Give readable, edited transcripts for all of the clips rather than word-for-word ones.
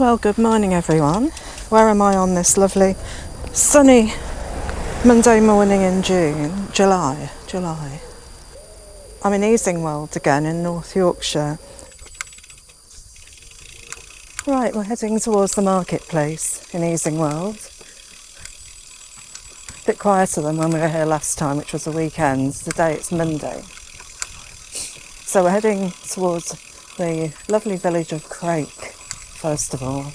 Well, good morning everyone. Where am I on this lovely sunny Monday morning in July. I'm in Easingwold again in North Yorkshire. Right, we're heading towards the marketplace in Easingwold. A bit quieter than when we were here last time, which was a weekend. Today it's Monday. So we're heading towards the lovely village of Crake, first of all.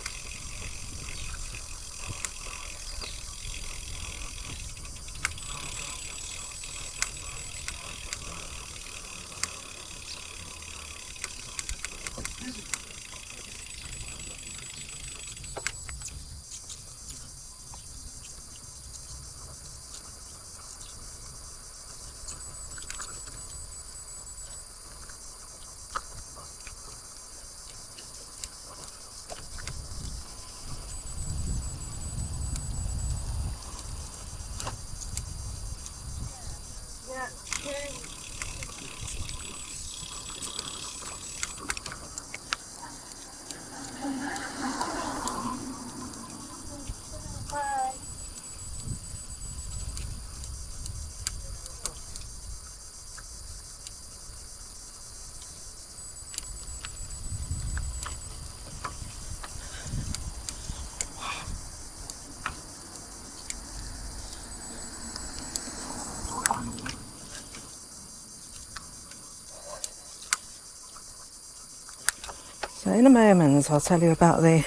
So in a moment I'll tell you about the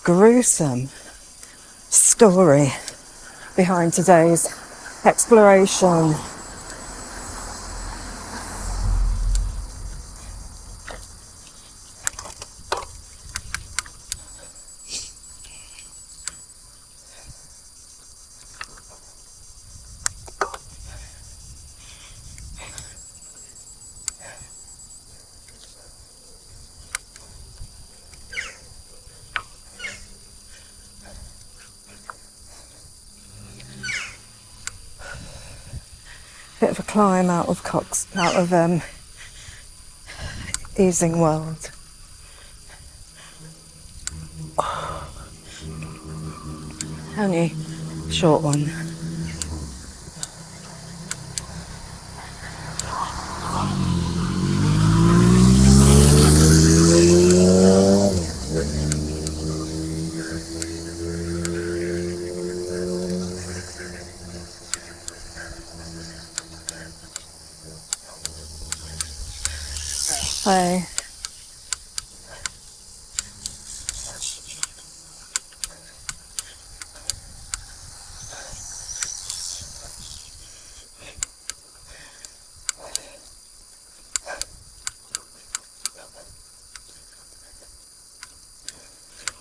gruesome story behind today's exploration. Bit of a climb out of Easingwold. Only a short one. Hi.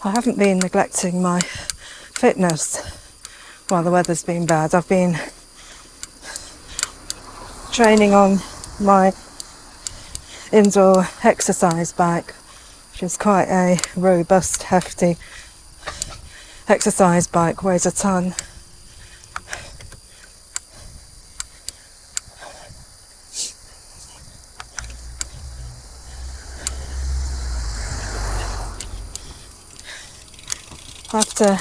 I haven't been neglecting my fitness while the weather's been bad. I've been training on my indoor exercise bike, which is quite a robust, hefty exercise bike, weighs a ton. After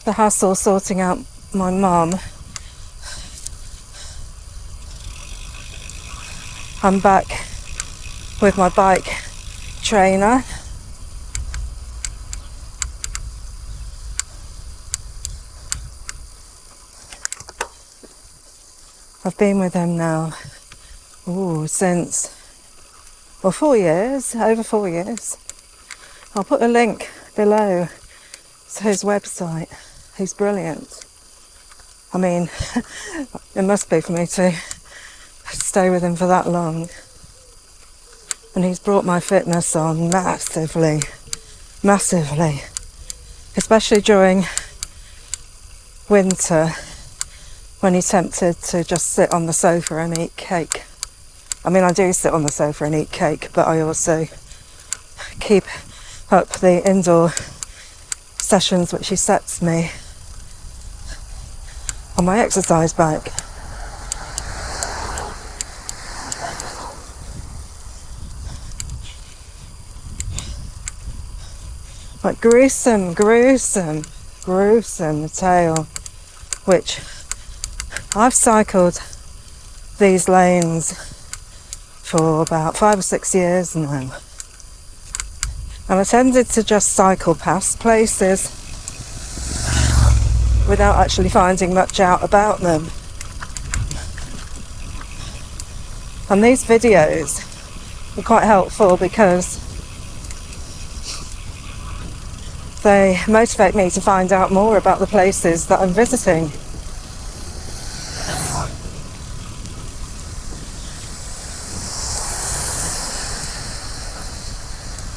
the hassle sorting out my mum, I'm back with my bike trainer. I've been with him now, since, 4 years, over 4 years. I'll put a link below to his website. He's brilliant. I mean, it must be for me to stay with him for that long. And he's brought my fitness on massively, especially during winter when he's tempted to just sit on the sofa and eat cake. I mean, I do sit on the sofa and eat cake, but I also keep up the indoor sessions which he sets me on my exercise bike. Like gruesome tale, which I've cycled these lanes for about 5 or 6 years now. And I tended to just cycle past places without actually finding much out about them. And these videos are quite helpful because they motivate me to find out more about the places that I'm visiting.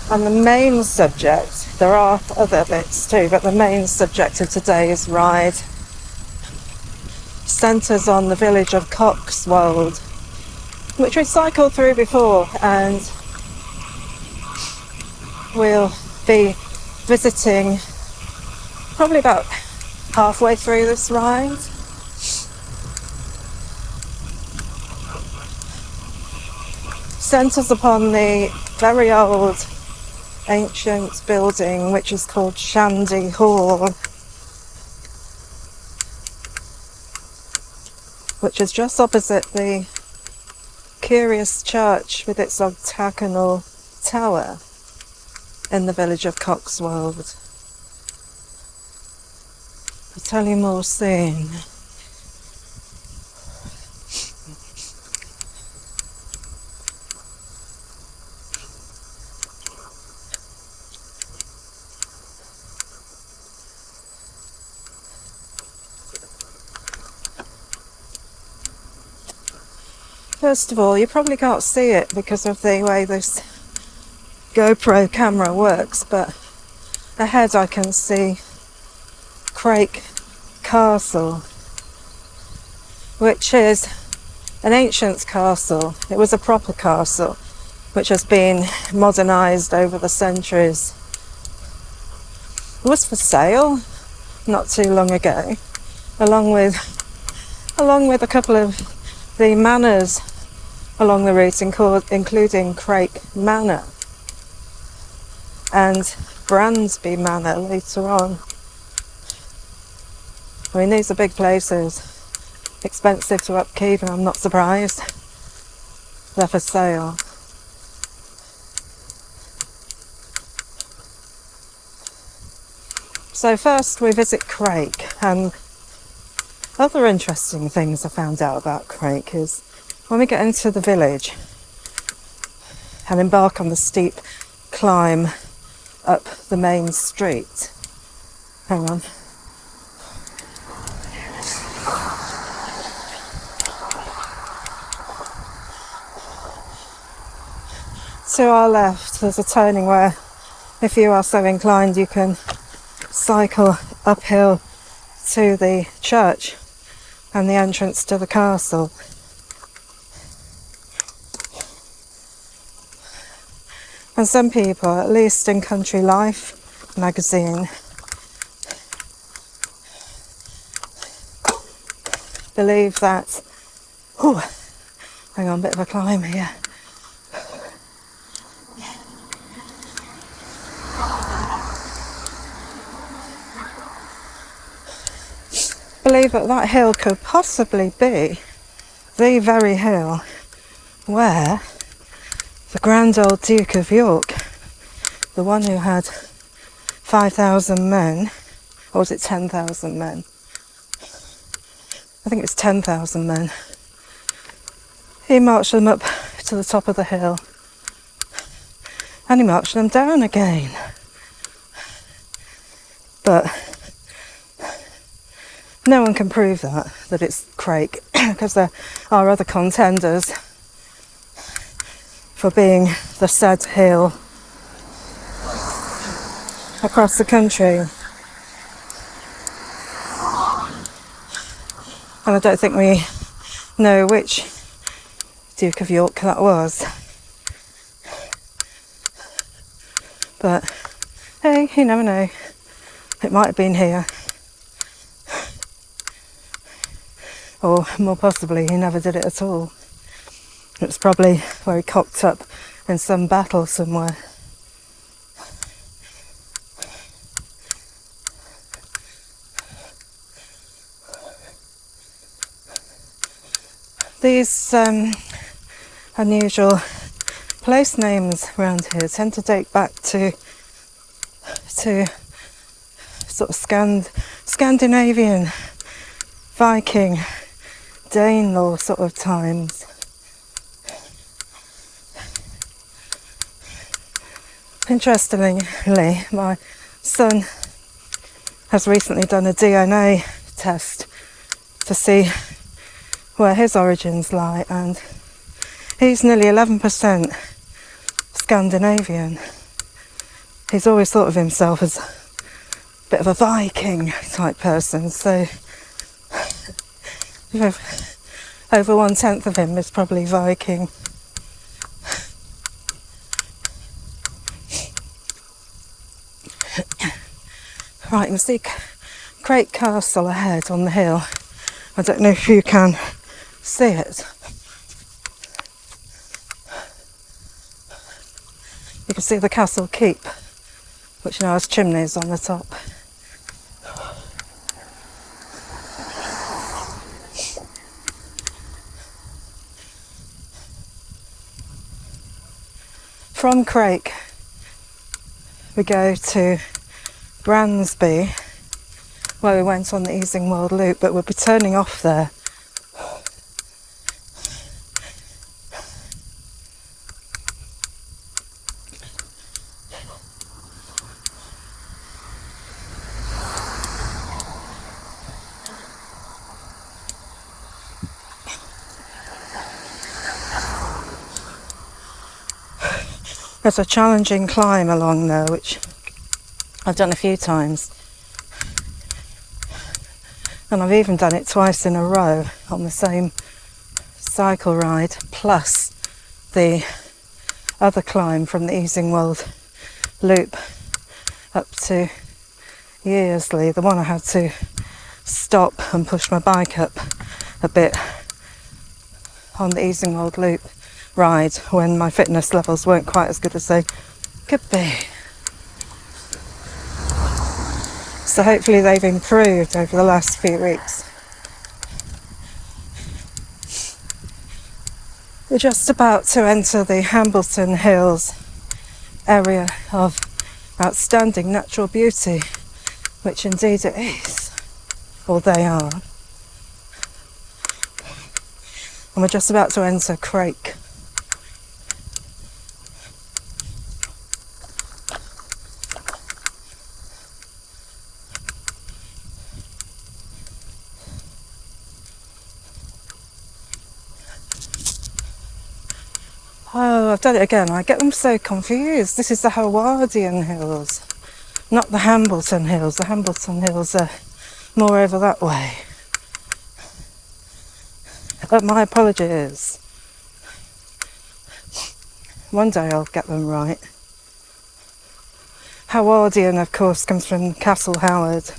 And the main subject, there are other bits too, but the main subject of today's ride centres on the village of Coxwold, which we cycled through before, and we'll be visiting probably about halfway through this ride. Centres upon the very old ancient building which is called Shandy Hall, which is just opposite the curious church with its octagonal tower in the village of Coxwold. I'll tell you more soon. First of all, you probably can't see it because of the way this GoPro camera works, but ahead I can see Crake Castle, which is an ancient castle. It was a proper castle which has been modernised over the centuries. It was for sale not too long ago, along with a couple of the manors along the route, including Crake Manor and Brandsby Manor later on. I mean, these are big places, expensive to upkeep, and I'm not surprised they're for sale. So first we visit Crake, and other interesting things I found out about Crake is when we get into the village and embark on the steep climb up the main street. Hang on. To our left there's a turning where, if you are so inclined, you can cycle uphill to the church and the entrance to the castle. And some people, at least in Country Life magazine, believe that, hang on, a bit of a climb here. Believe that hill could possibly be the very hill where the grand old Duke of York, the one who had 5,000 men, or was it 10,000 men? I think it's 10,000 men. He marched them up to the top of the hill and he marched them down again. But no one can prove that it's Crake, because there are other contenders for being the said hill across the country. And I don't think we know which Duke of York that was. But hey, you never know. It might have been here. Or more possibly, he never did it at all. It was probably where he cocked up in some battle somewhere. These unusual place names around here tend to date back to sort of Scandinavian, Viking, Danelaw sort of times. Interestingly, my son has recently done a DNA test to see where his origins lie, and he's nearly 11% Scandinavian. He's always thought of himself as a bit of a Viking type person, so over 1/10 of him is probably Viking. Right, you can see Crake Castle ahead on the hill. I don't know if you can see it. You can see the castle keep, which now has chimneys on the top. From Crake we go to Bransby, where we went on the Easingwold loop, but we'll be turning off there. There's a challenging climb along there, which I've done a few times. And I've even done it twice in a row on the same cycle ride, plus the other climb from the Easingwold loop up to Yearsley, the one I had to stop and push my bike up a bit on the Easingwold loop ride when my fitness levels weren't quite as good as they could be. So hopefully they've improved over the last few weeks. We're just about to enter the Hambleton Hills area of outstanding natural beauty, which indeed it is, or they are. And we're just about to enter Crake. Oh, I've done it again. I get them so confused. This is the Howardian Hills, not the Hambleton Hills. The Hambleton Hills are more over that way. But my apologies. One day I'll get them right. Howardian, of course, comes from Castle Howard,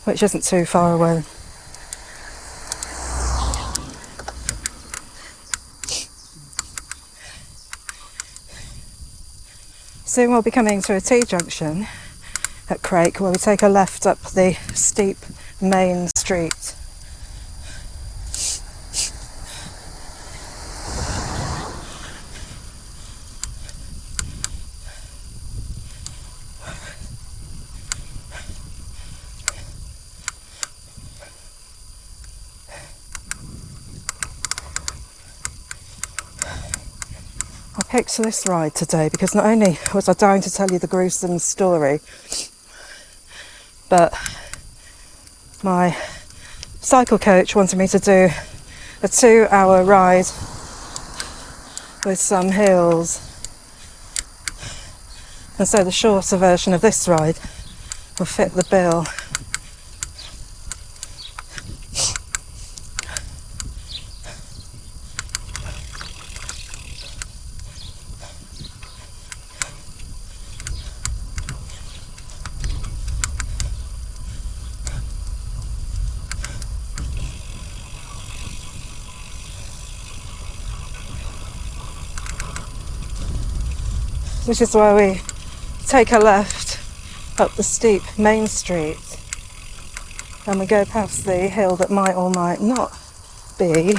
which isn't too far away. Soon we'll be coming to a T-junction at Crake, where we take a left up the steep main street. I picked this ride today because not only was I dying to tell you the gruesome story, but my cycle coach wanted me to do a 2-hour ride with some hills, and so the shorter version of this ride will fit the bill. Which is where we take a left up the steep main street, and we go past the hill that might or might not be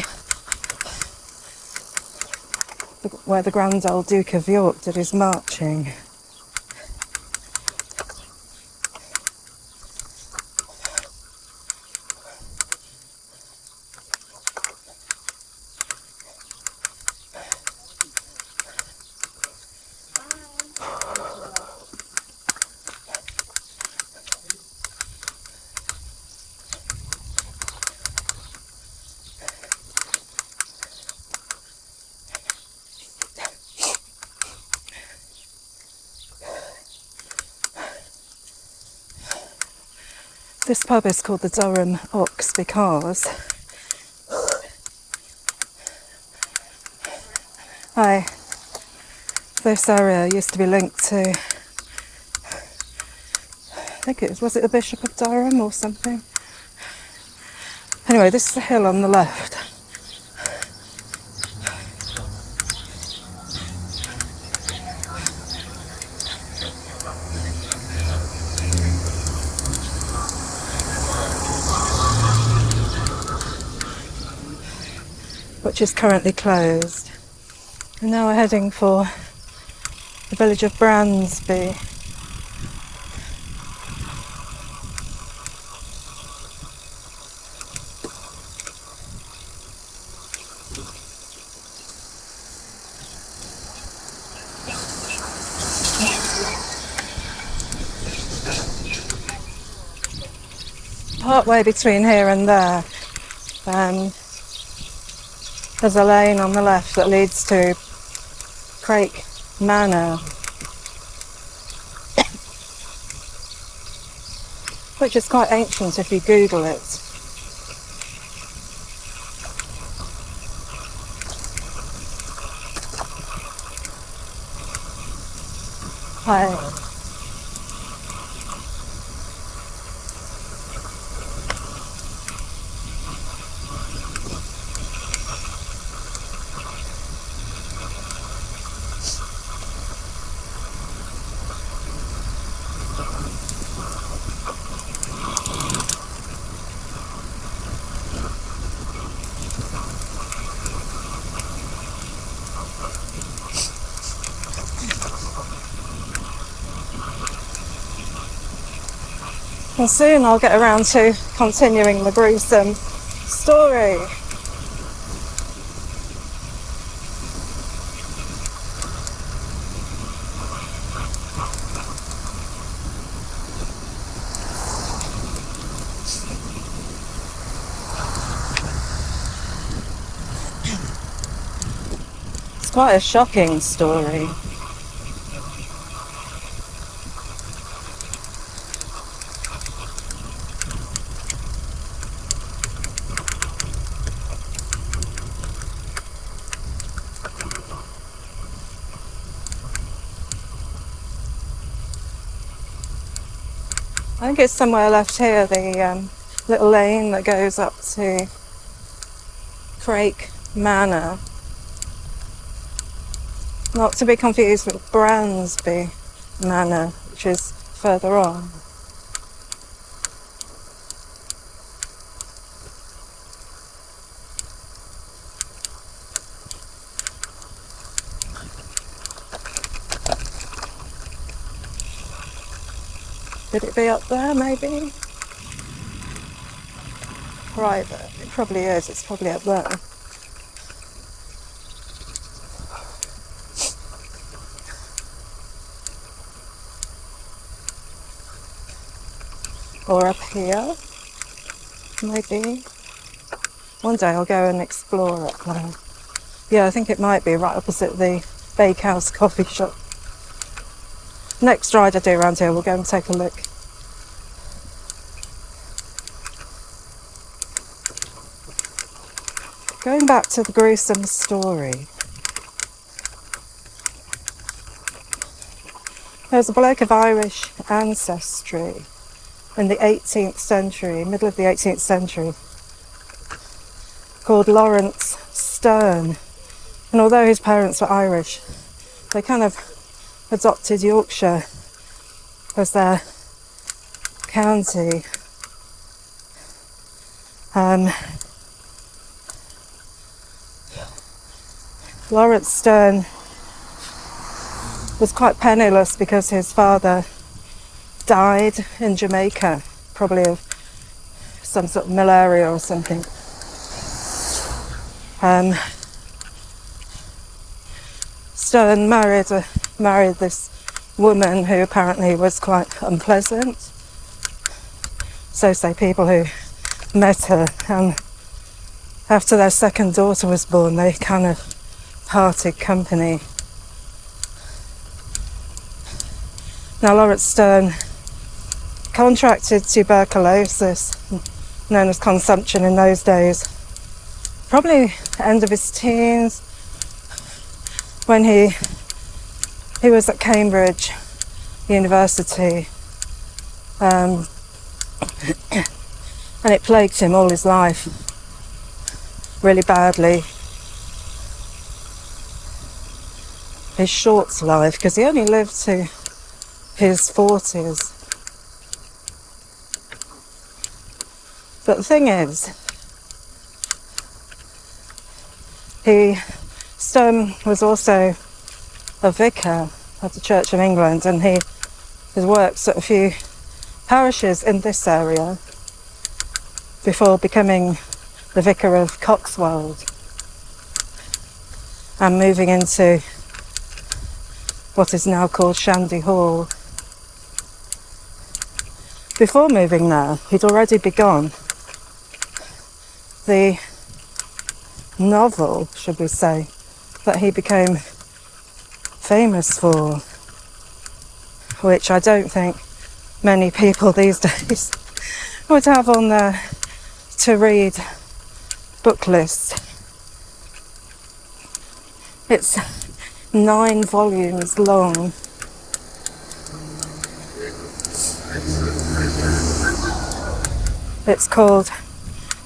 where the Grand Old Duke of York did his marching. This pub is called the Durham Ox because this area used to be linked to, I think was it the Bishop of Durham or something? Anyway, this is the hill on the left. Which is currently closed. And now we're heading for the village of Bransby. Partway between here and there, there's a lane on the left that leads to Craik Manor, which is quite ancient if you Google it. Hi. And soon I'll get around to continuing the gruesome story. It's quite a shocking story. I think it's somewhere left here, the little lane that goes up to Craik Manor. Not to be confused with Bransby Manor, which is further on. Could it be up there, maybe? Private. It probably is. It's probably up there. Or up here, maybe. One day I'll go and explore up there. Yeah, I think it might be right opposite the Bakehouse coffee shop. Next ride I do around here, we'll go and take a look. Going back to the gruesome story. There was a bloke of Irish ancestry in the 18th century, middle of the 18th century, called Laurence Sterne. And although his parents were Irish, they kind of adopted Yorkshire as their county. Laurence Sterne was quite penniless because his father died in Jamaica, probably of some sort of malaria or something. Sterne married this woman who apparently was quite unpleasant. So say people who met her, and after their second daughter was born, they kind of parted company. Now, Laurence Sterne contracted tuberculosis, known as consumption in those days, probably end of his teens, when he was at Cambridge University, and it plagued him all his life really badly. His short life, because he only lived to his 40s. But the thing is, Stone was also a vicar at the Church of England, and he has worked at a few parishes in this area before becoming the vicar of Coxwold and moving into what is now called Shandy Hall. Before moving there, he'd already begun the novel, should we say, that he became famous for, which I don't think many people these days would have on their to-read book list. It's 9 volumes long. It's called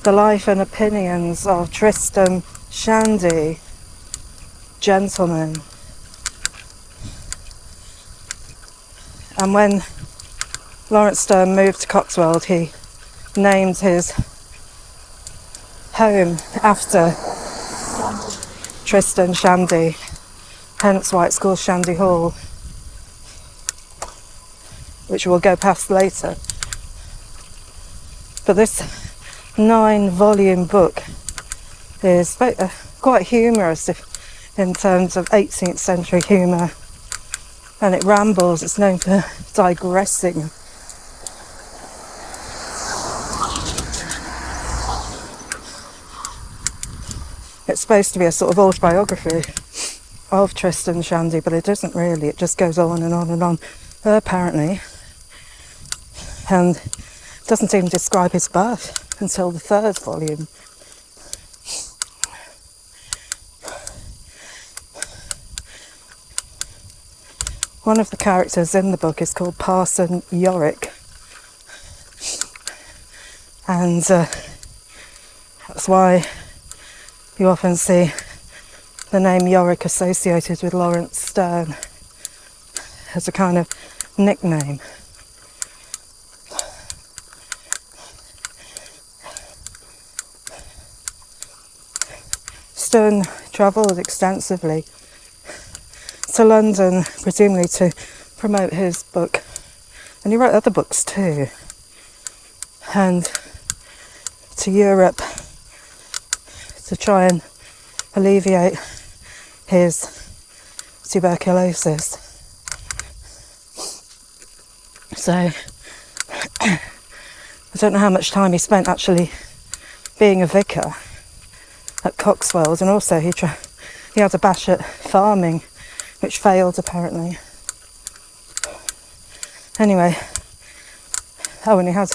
The Life and Opinions of Tristram Shandy, Gentleman. And when Laurence Sterne moved to Coxwold, he named his home after Tristram Shandy, hence why it's called Shandy Hall, which we'll go past later. But this 9-volume book is quite humorous in terms of 18th century humour, and it rambles. It's known for digressing. It's supposed to be a sort of autobiography of Tristram Shandy, but it doesn't really. It just goes on and on and on, apparently, and doesn't even describe his birth until the 3rd volume. One of the characters in the book is called Parson Yorick, and that's why you often see the name Yorick associated with Laurence Sterne as a kind of nickname. Sterne travelled extensively to London, presumably to promote his book, and he wrote other books too, and to Europe to try and alleviate his tuberculosis. So I don't know how much time he spent actually being a vicar at Coxwold, and also he had a bash at farming, which failed apparently. Anyway, and he had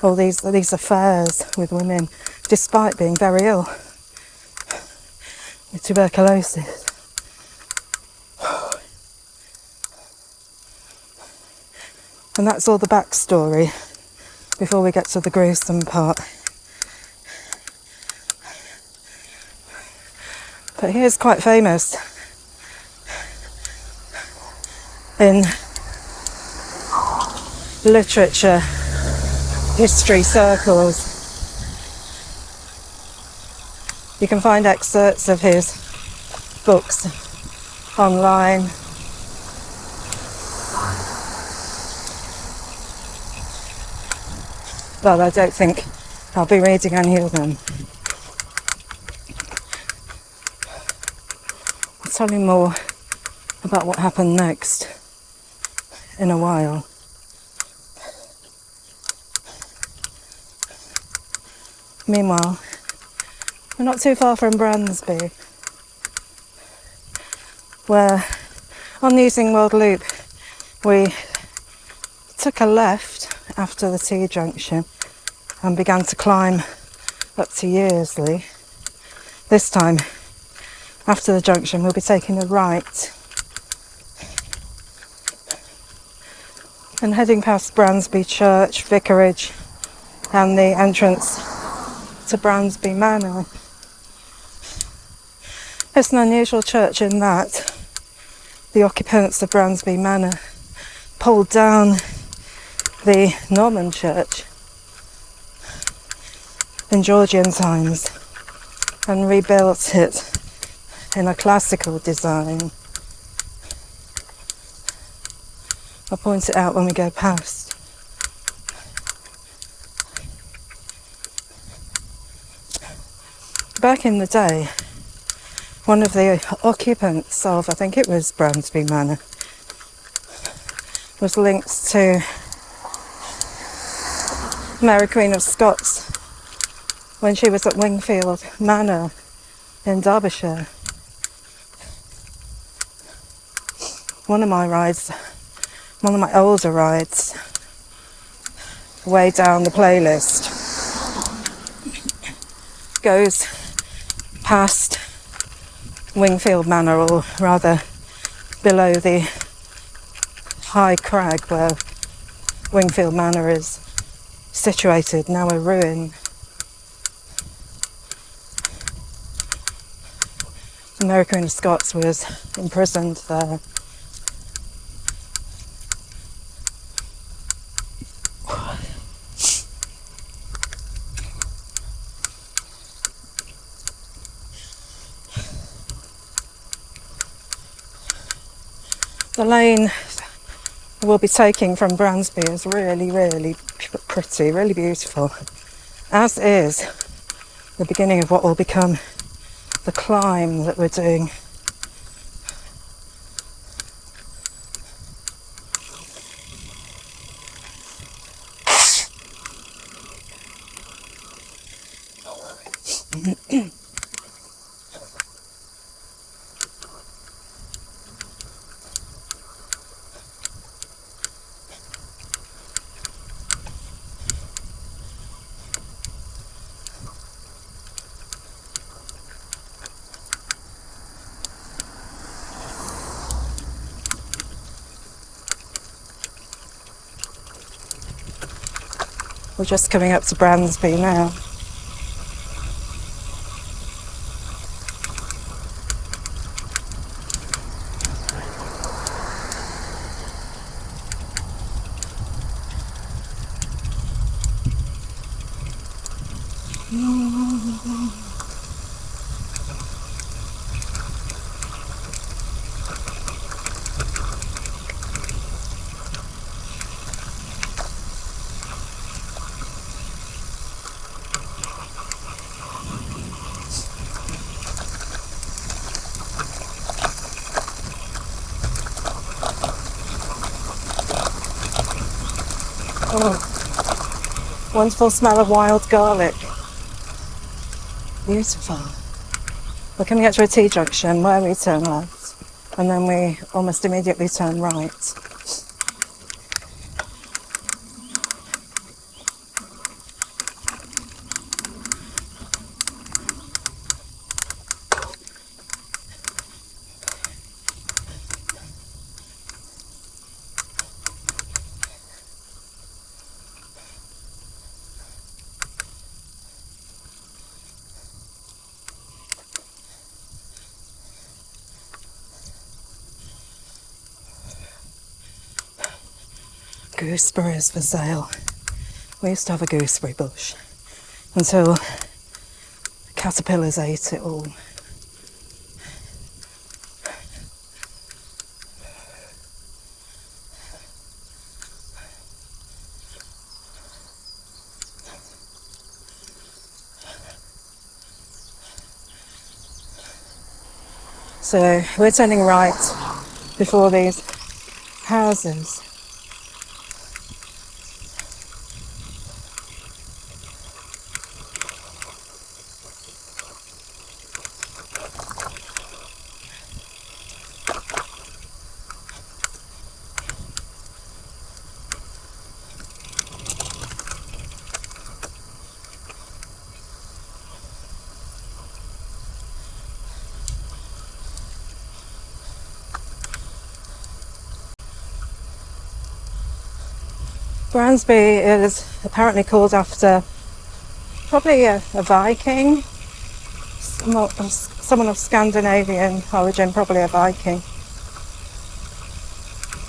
all these affairs with women, despite being very ill with tuberculosis. And that's all the backstory before we get to the gruesome part. But he is quite famous in literature, history circles. You can find excerpts of his books online. But I don't think I'll be reading any of them. I'll tell you more about what happened next in a while. Meanwhile, we're not too far from Bransby. Where on the Easingwold loop we took a left after the T-junction and began to climb up to Yearsley. This time, after the junction, we'll be taking a right and heading past Bransby Church, Vicarage and the entrance to Bransby Manor. It's an unusual church in that the occupants of Bransby Manor pulled down the Norman church in Georgian times and rebuilt it in a classical design. I'll point it out when we go past. Back in the day, one of the occupants of, I think it was Bransby Manor, was linked to Mary Queen of Scots when she was at Wingfield Manor in Derbyshire. One of my older rides, way down the playlist, goes past Wingfield Manor, or rather below the high crag where Wingfield Manor is situated, now a ruin. Mary Queen of Scots was imprisoned there. The lane we'll be taking from Bransby is really, really pretty, really beautiful, as is the beginning of what will become the climb that we're doing. We're just coming up to Bransby now. Oh, wonderful smell of wild garlic. Beautiful. We're coming up to a T-junction where we turn left, and then we almost immediately turn right. Gooseberries for sale. We used to have a gooseberry bush until caterpillars ate it all. So we're turning right before these houses. Bransby is apparently called after probably a Viking, someone of Scandinavian origin, probably a Viking.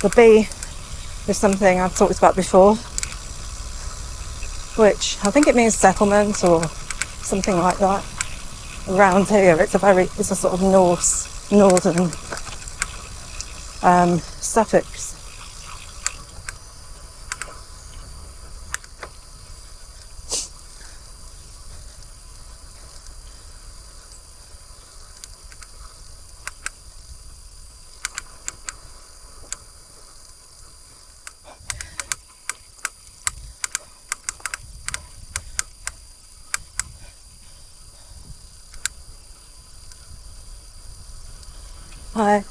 The B is something I've talked about before, which I think it means settlement or something like that. Around here, it's a sort of northern suffix. Hi.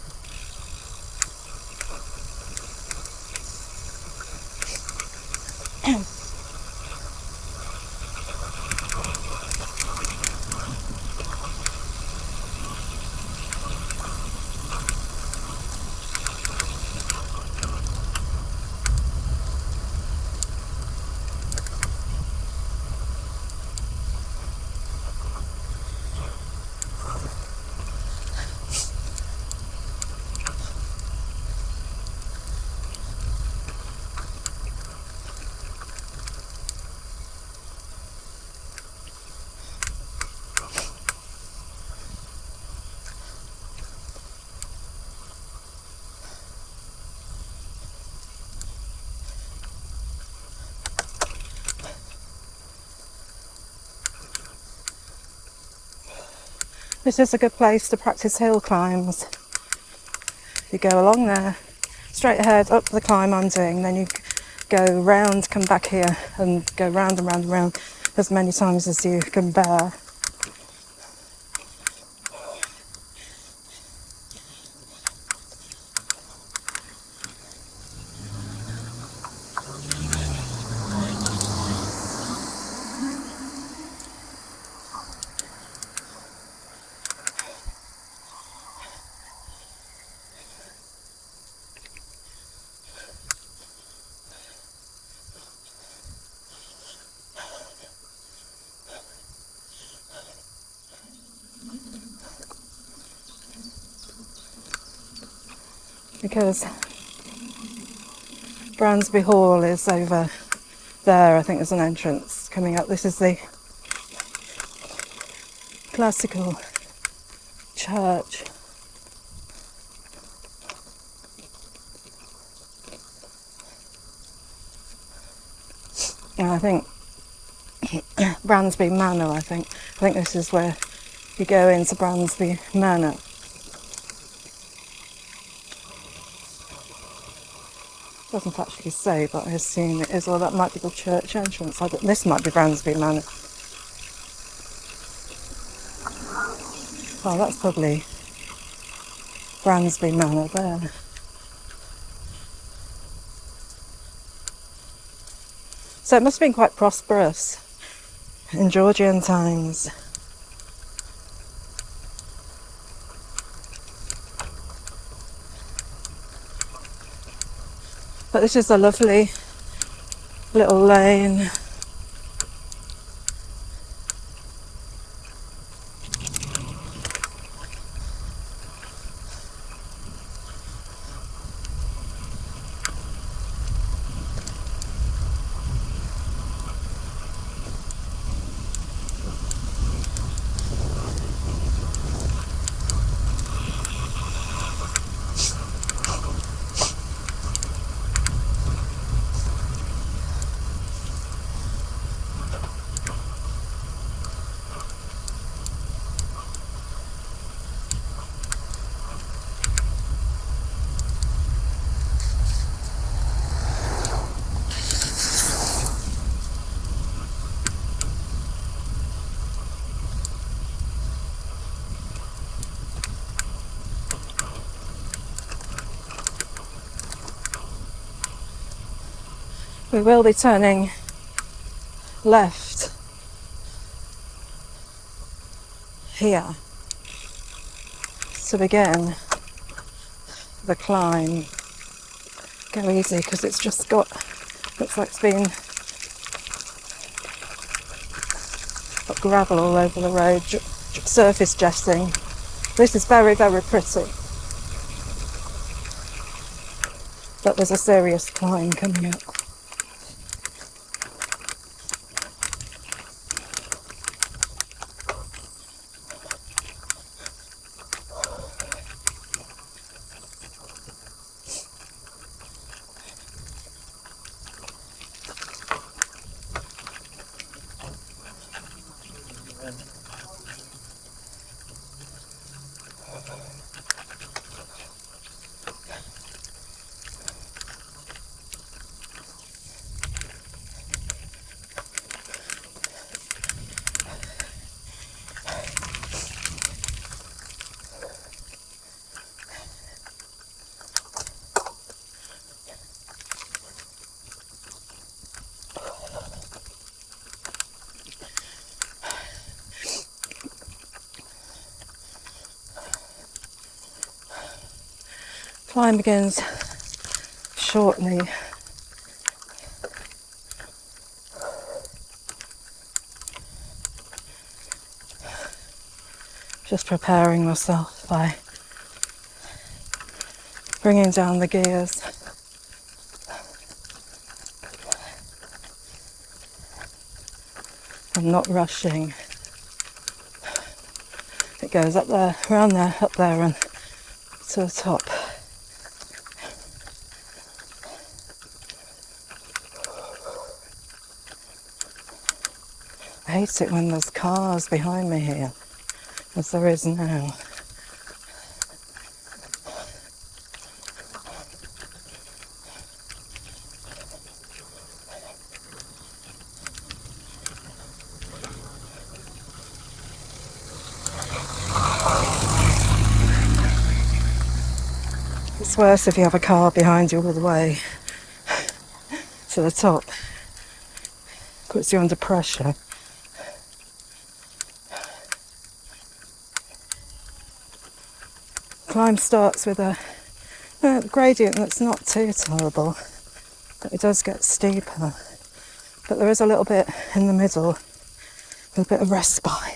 This is a good place to practice hill climbs. You go along there, straight ahead up the climb I'm doing, then you go round, come back here and go round and round and round as many times as you can bear. Because Bransby Hall is over there, I think there's an entrance coming up. This is the classical church. And I think Bransby Manor, I think this is where you go into Bransby Manor. Doesn't actually say, but I assume it is. Or that might be the church entrance. This might be Bransby Manor. Oh, that's probably Bransby Manor there. So it must have been quite prosperous in Georgian times. But this is a lovely little lane. We will be turning left here to begin the climb. Go easy because it's just got, looks like it's been got gravel all over the road, surface jetting. This is very, very pretty, but there's a serious climb coming up. Climb begins shortly. Just preparing myself by bringing down the gears. I'm not rushing. It goes up there, around there, up there and to the top. I hate it when there's cars behind me here, as there is now. It's worse if you have a car behind you all the way to the top. Puts you under pressure. Climb starts with a gradient that's not too terrible, but it does get steeper. But there is a little bit in the middle with a bit of respite.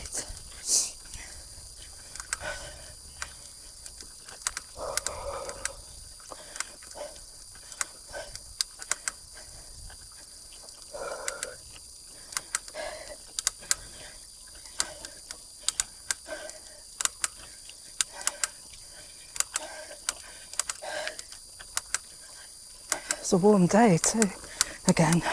It's a warm day too, again.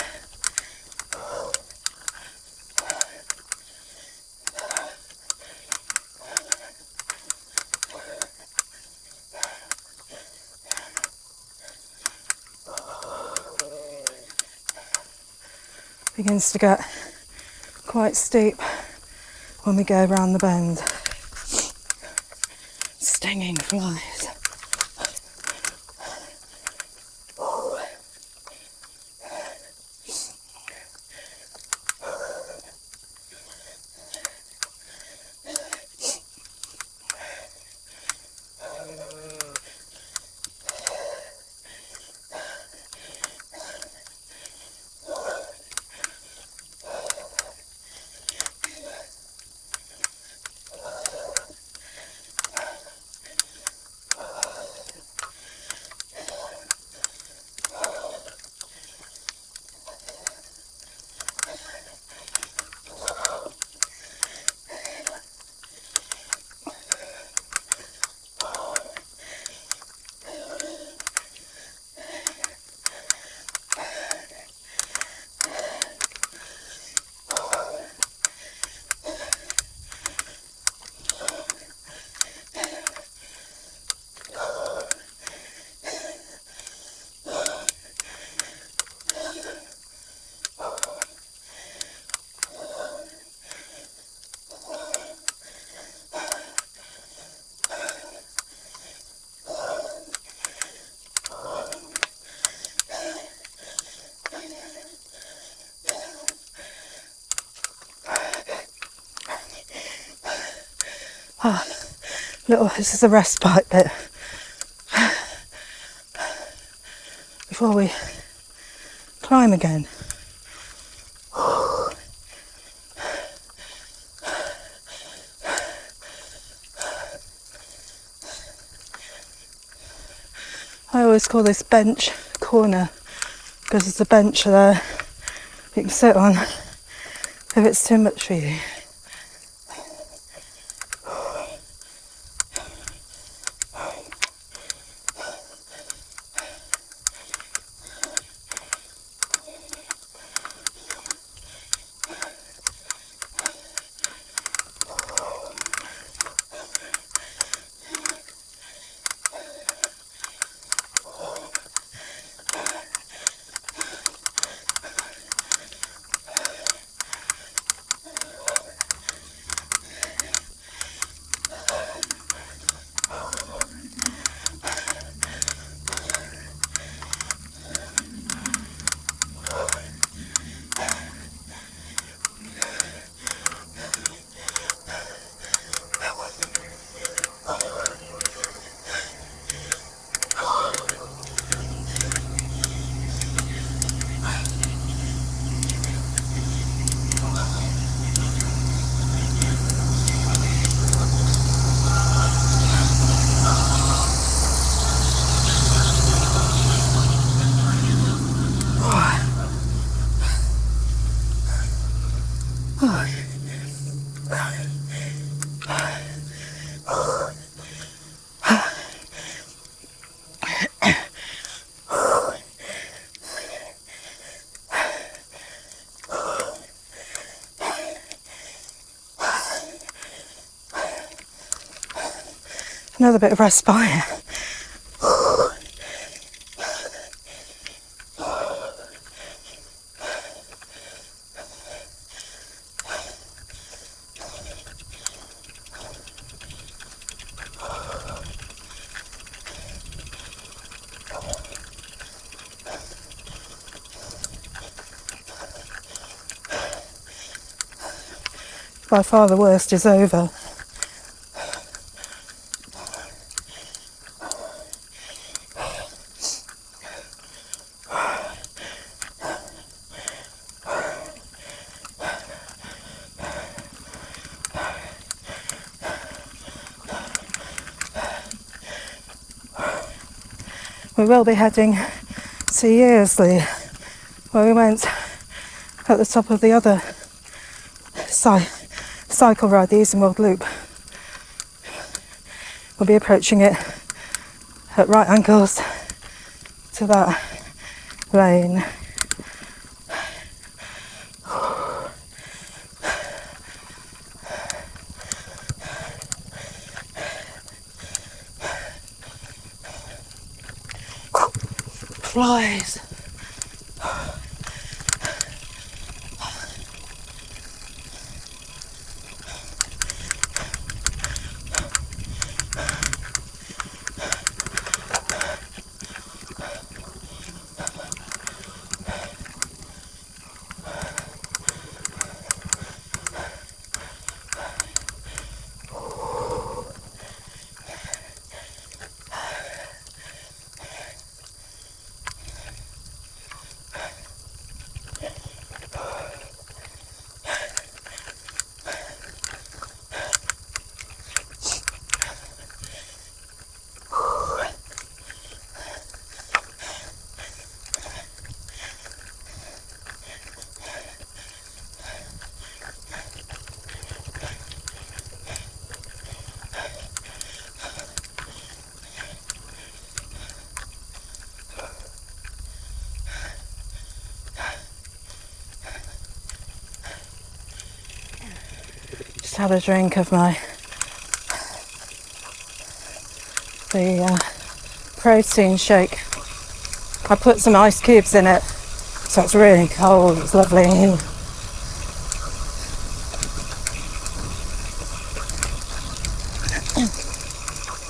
Begins to get quite steep when we go around the bend. Stinging flies. This is a respite bit before we climb again. I always call this bench corner because there's a bench there you can sit on if it's too much for you. Another bit of respite. By far the worst is over. We will be heading to Yearsley, where we went at the top of the other cycle ride, the Easingwold loop. We'll be approaching it at right angles to that lane. Flies. Just had a drink of the protein shake. I put some ice cubes in it, so it's really cold. It's lovely.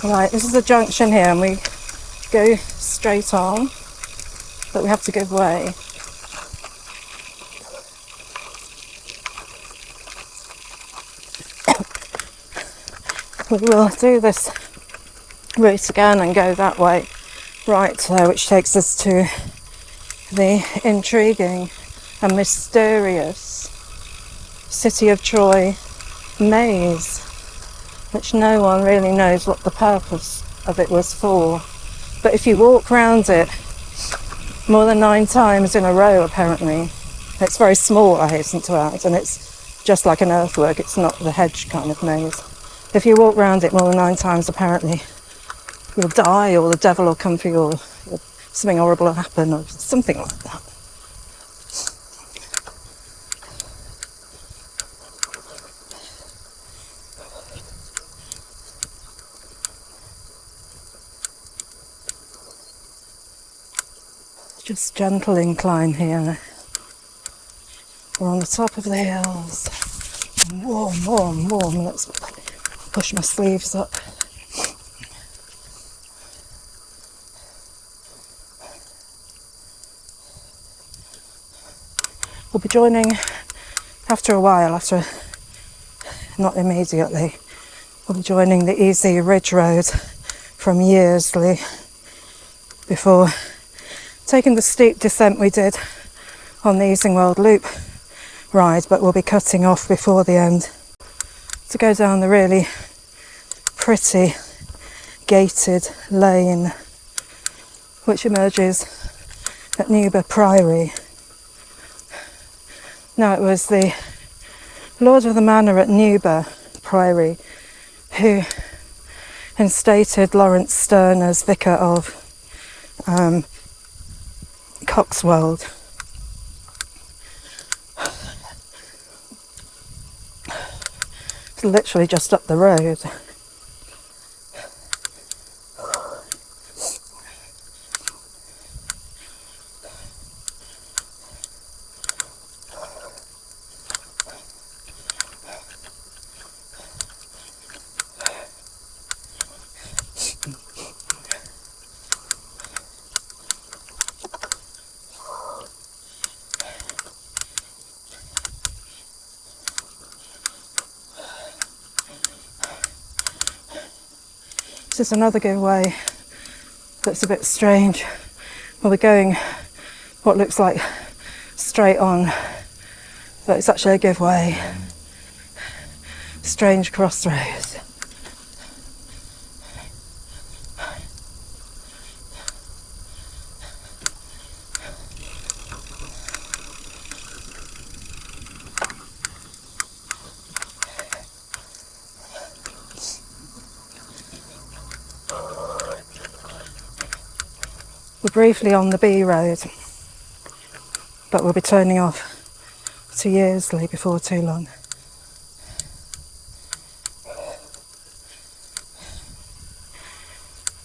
Right, this is a junction here, and we go straight on, but we have to give way. We will do this route again and go that way, right, which takes us to the intriguing and mysterious City of Troy maze, which no one really knows what the purpose of it was for. But if you walk round it more than 9 times in a row, apparently, it's very small, I hasten to add, and it's just like an earthwork, it's not the hedge kind of maze. If you walk round it more than 9 times, apparently, you'll die, or the devil will come for you, or something horrible will happen, or something like that. Just gentle incline here. We're on the top of the hills. Warm, warm, warm. Let's push my sleeves up. We'll be joining after a while, not immediately, we'll be joining the easy ridge road from Yearsley before taking the steep descent we did on the Easingwold loop ride, but we'll be cutting off before the end to go down the really pretty gated lane which emerges at Newber Priory. Now, it was the Lord of the Manor at Newber Priory who instated Laurence Sterne as vicar of Coxwold. It's literally just up the road. This is another giveaway that's a bit strange. Well, we're going what looks like straight on, but it's actually a giveaway. Strange crossroads. We're briefly on the B road, but we'll be turning off to Yearsley before too long.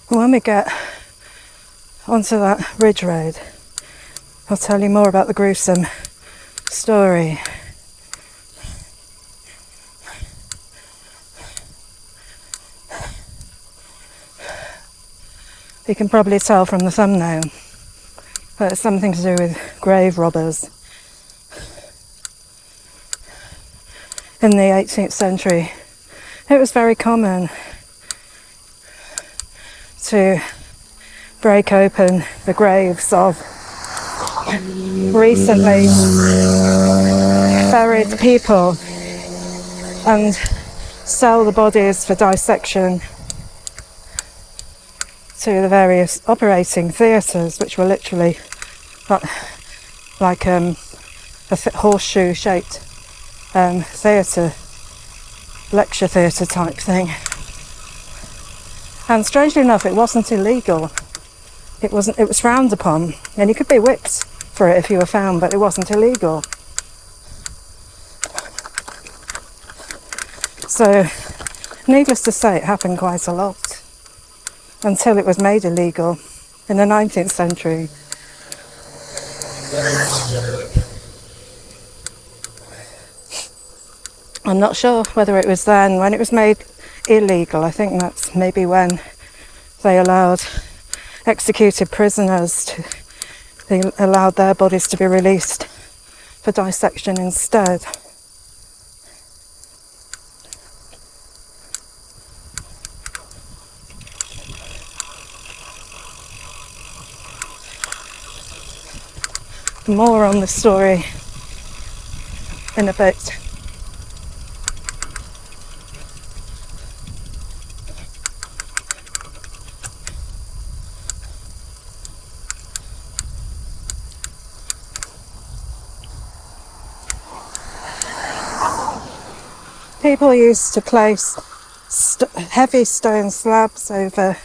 When we get onto that ridge road, I'll tell you more about the gruesome story. You can probably tell from the thumbnail that it's something to do with grave robbers. In the 18th century, it was very common to break open the graves of recently buried people and sell the bodies for dissection to the various operating theatres, which were literally like a horseshoe-shaped theatre, lecture theatre type thing. And strangely enough, it wasn't illegal. It was frowned upon, and you could be whipped for it if you were found, but it wasn't illegal. So, needless to say, it happened quite a lot until it was made illegal in the 19th century. I'm not sure whether it was then when it was made illegal. I think that's maybe when they allowed executed prisoners they allowed their bodies to be released for dissection instead. more on the story in a bit. People used to place heavy stone slabs over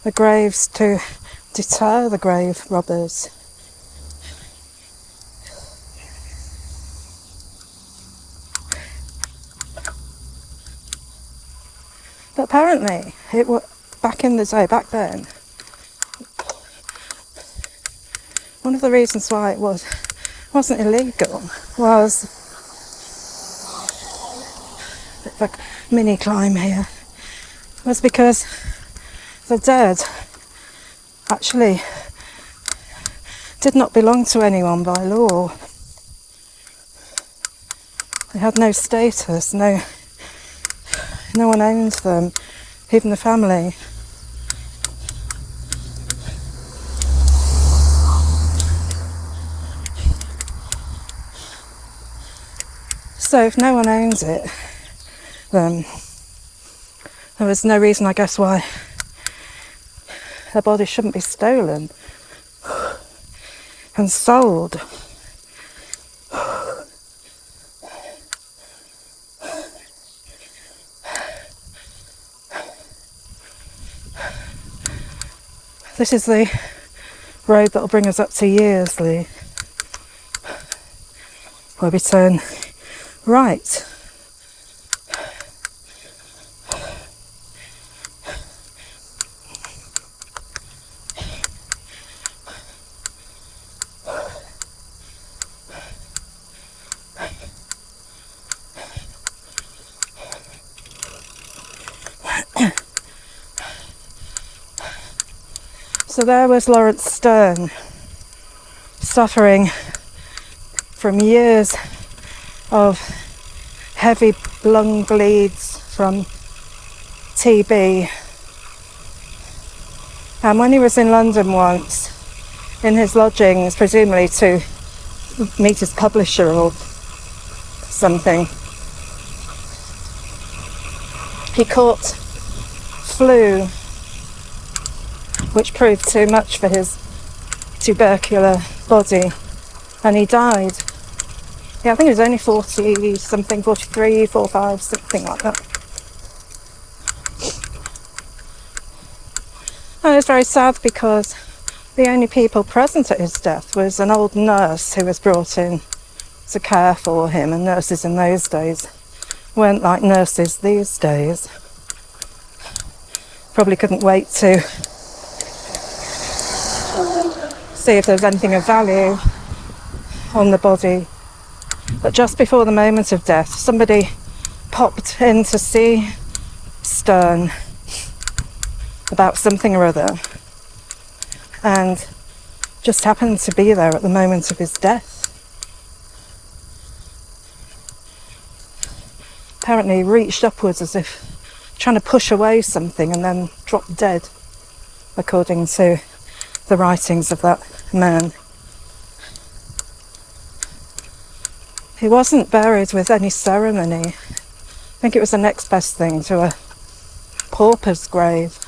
the graves to deter the grave robbers. But apparently, back in the day, back then, one of the reasons why it wasn't illegal was, a bit of a mini climb here, was because the dead actually did not belong to anyone by law. They had no status, no one owned them, even the family. So if no one owns it, then there was no reason, I guess, why their body shouldn't be stolen and sold. This is the road that will bring us up to Yearsley, where we turn right. So there was Laurence Sterne, suffering from years of heavy lung bleeds from TB. And when he was in London once, in his lodgings, presumably to meet his publisher or something, he caught flu, which proved too much for his tubercular body, and he died. Yeah, I think he was only 40 something, 43, 45, something like that. And it was very sad because the only people present at his death was an old nurse who was brought in to care for him, and nurses in those days weren't like nurses these days. Probably couldn't wait to see if there was anything of value on the body. But just before the moment of death, somebody popped in to see Sterne about something or other, and just happened to be there at the moment of his death. Apparently he reached upwards as if trying to push away something and then dropped dead, according to the writings of that man. He wasn't buried with any ceremony. I think it was the next best thing to a pauper's grave.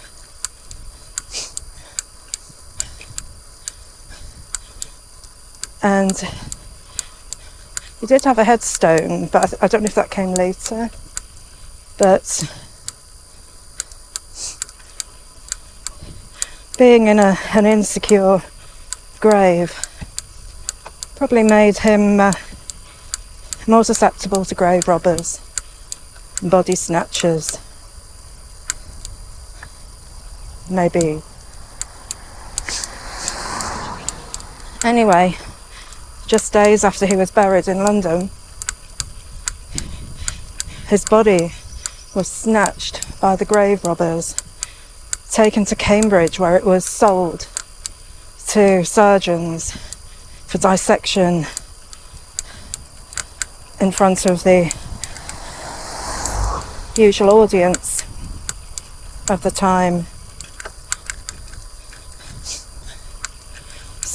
And he did have a headstone, but I don't know if that came later. But being in an insecure grave probably made him more susceptible to grave robbers and body snatchers. Maybe. Anyway, just days after he was buried in London, his body was snatched by the grave robbers, taken to Cambridge, where it was sold to surgeons for dissection in front of the usual audience of the time.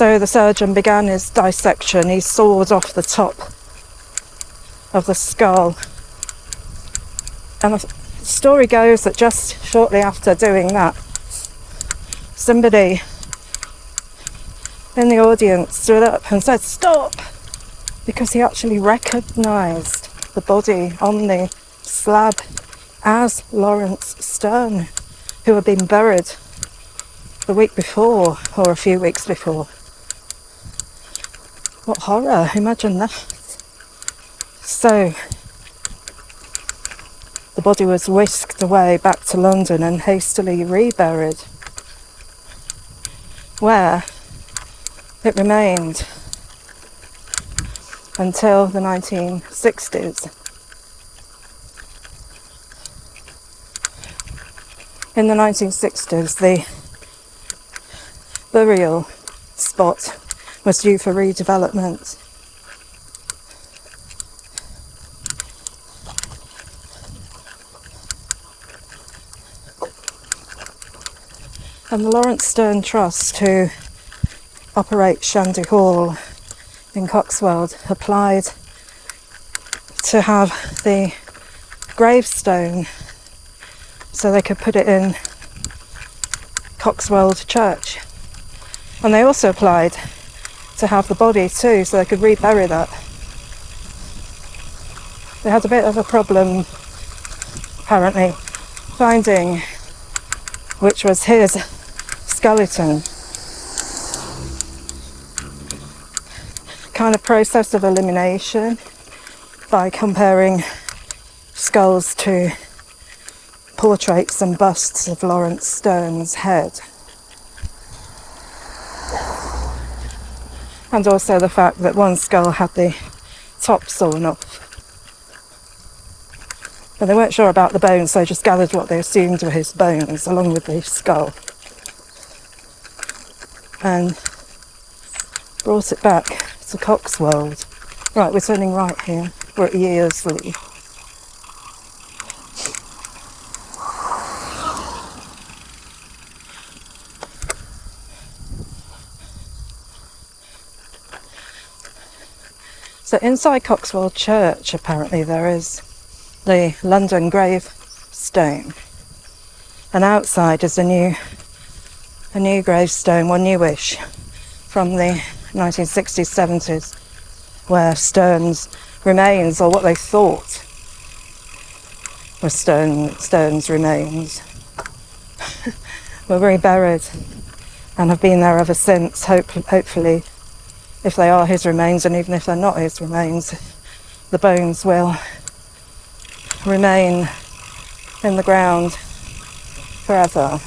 So the surgeon began his dissection. He sawed off the top of the skull. And the story goes that just shortly after doing that, somebody in the audience stood up and said, "Stop!" because he actually recognised the body on the slab as Laurence Sterne, who had been buried the week before, or a few weeks before. What horror, imagine that. So, the body was whisked away back to London and hastily reburied, where it remained until the 1960s. In the 1960s, the burial spot was due for redevelopment. And the Laurence Sterne Trust, who operates Shandy Hall in Coxwold, applied to have the gravestone so they could put it in Coxwold Church. And they also applied to have the body too, so they could rebury that. They had a bit of a problem, apparently, finding which was his skeleton. Kind of process of elimination by comparing skulls to portraits and busts of Laurence Sterne's head. And also the fact that one skull had the top sawn off. But they weren't sure about the bones, so they just gathered what they assumed were his bones along with the skull and brought it back to Coxwold. Right, we're turning right here. We're at Easingwold. So inside Coxwold Church, apparently, there is the London gravestone, and outside is a new gravestone, one newish, from the 1960s, 70s, where Sterne's remains, or what they thought were Sterne's remains, were reburied and have been there ever since. Hopefully, if they are his remains, and even if they're not his remains, the bones will remain in the ground forever.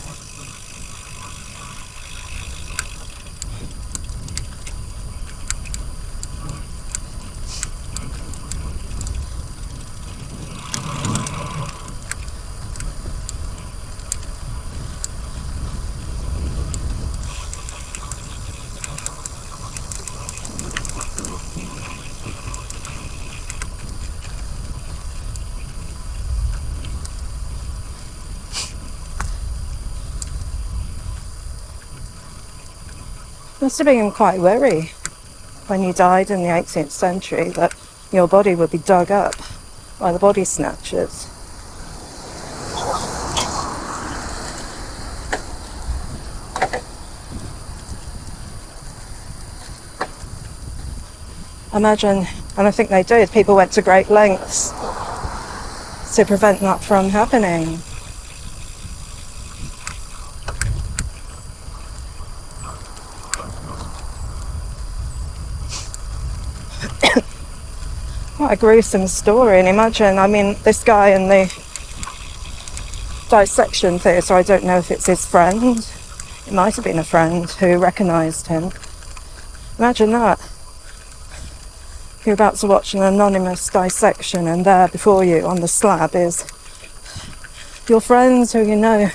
Must have been quite worried when you died in the 18th century that your body would be dug up by the body snatchers. Imagine, and I think they did, people went to great lengths to prevent that from happening. What a gruesome story. And imagine, I mean, this guy in the dissection theatre, I don't know if it's his friend, it might have been a friend who recognised him. Imagine that. You're about to watch an anonymous dissection, and there before you on the slab is your friend who you know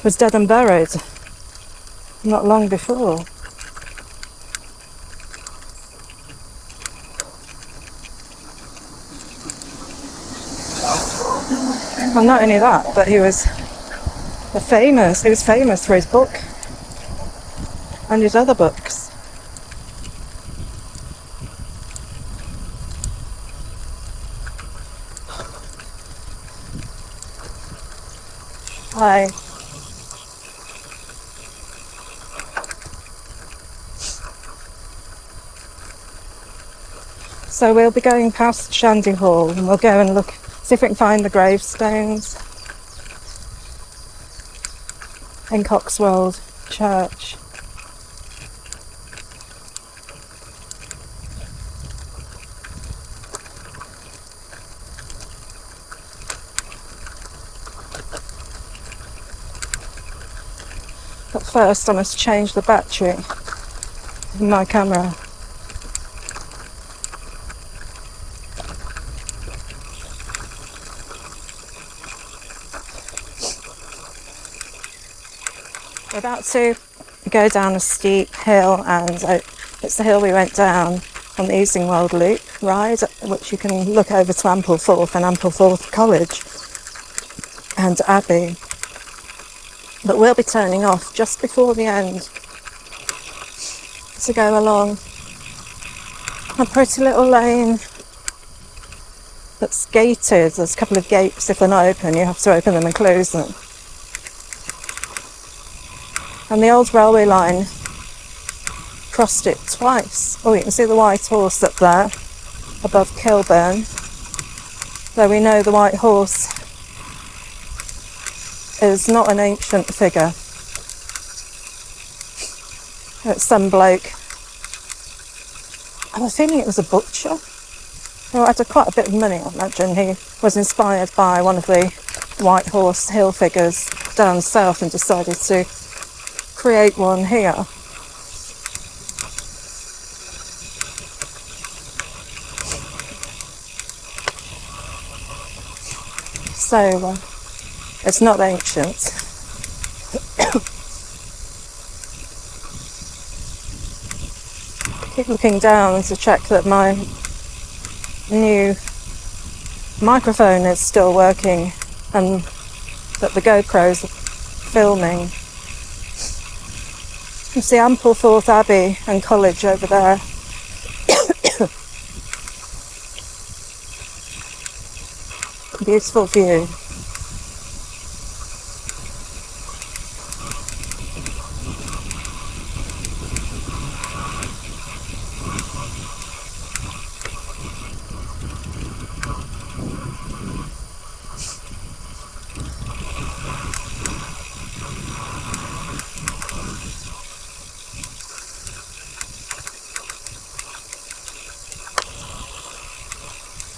was dead and buried not long before. Well, not only that, but he was famous for his book and his other books. Hi. So we'll be going past Shandy Hall and we'll go and look, see if we can find the gravestones in Coxwold Church. But first I must change the battery in my camera. We're about to go down a steep hill, and it's the hill we went down on the Easingwold loop ride, which you can look over to Ampleforth and Ampleforth College and Abbey. But we'll be turning off just before the end to go along a pretty little lane that's gated. There's a couple of gates. If they're not open, you have to open them and close them. And the old railway line crossed it twice. Oh, you can see the white horse up there above Kilburn. Though we know the white horse is not an ancient figure. It's some bloke. I have a feeling it was a butcher who had quite a bit of money, I imagine. He was inspired by one of the white horse hill figures down south and decided to create one here. So it's not ancient. Keep looking down to check that my new microphone is still working and that the GoPro's filming. You see Ampleforth Abbey and College over there. Beautiful view.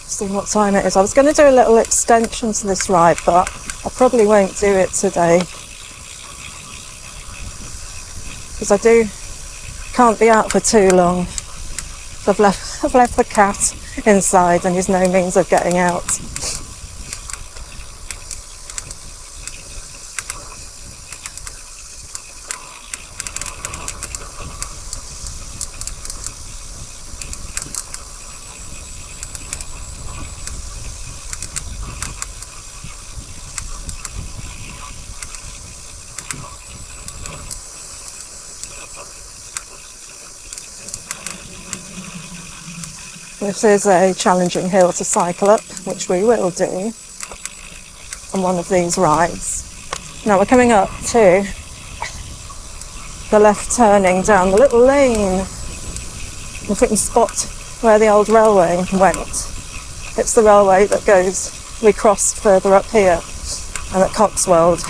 See what time it is. I was going to do a little extension to this ride, but I probably won't do it today because can't be out for too long. So I've left the cat inside and he's no means of getting out. This is a challenging hill to cycle up, which we will do on one of these rides. Now we're coming up to the left turning down the little lane. If we can spot where the old railway went. It's the railway that we crossed further up here, and at Coxwold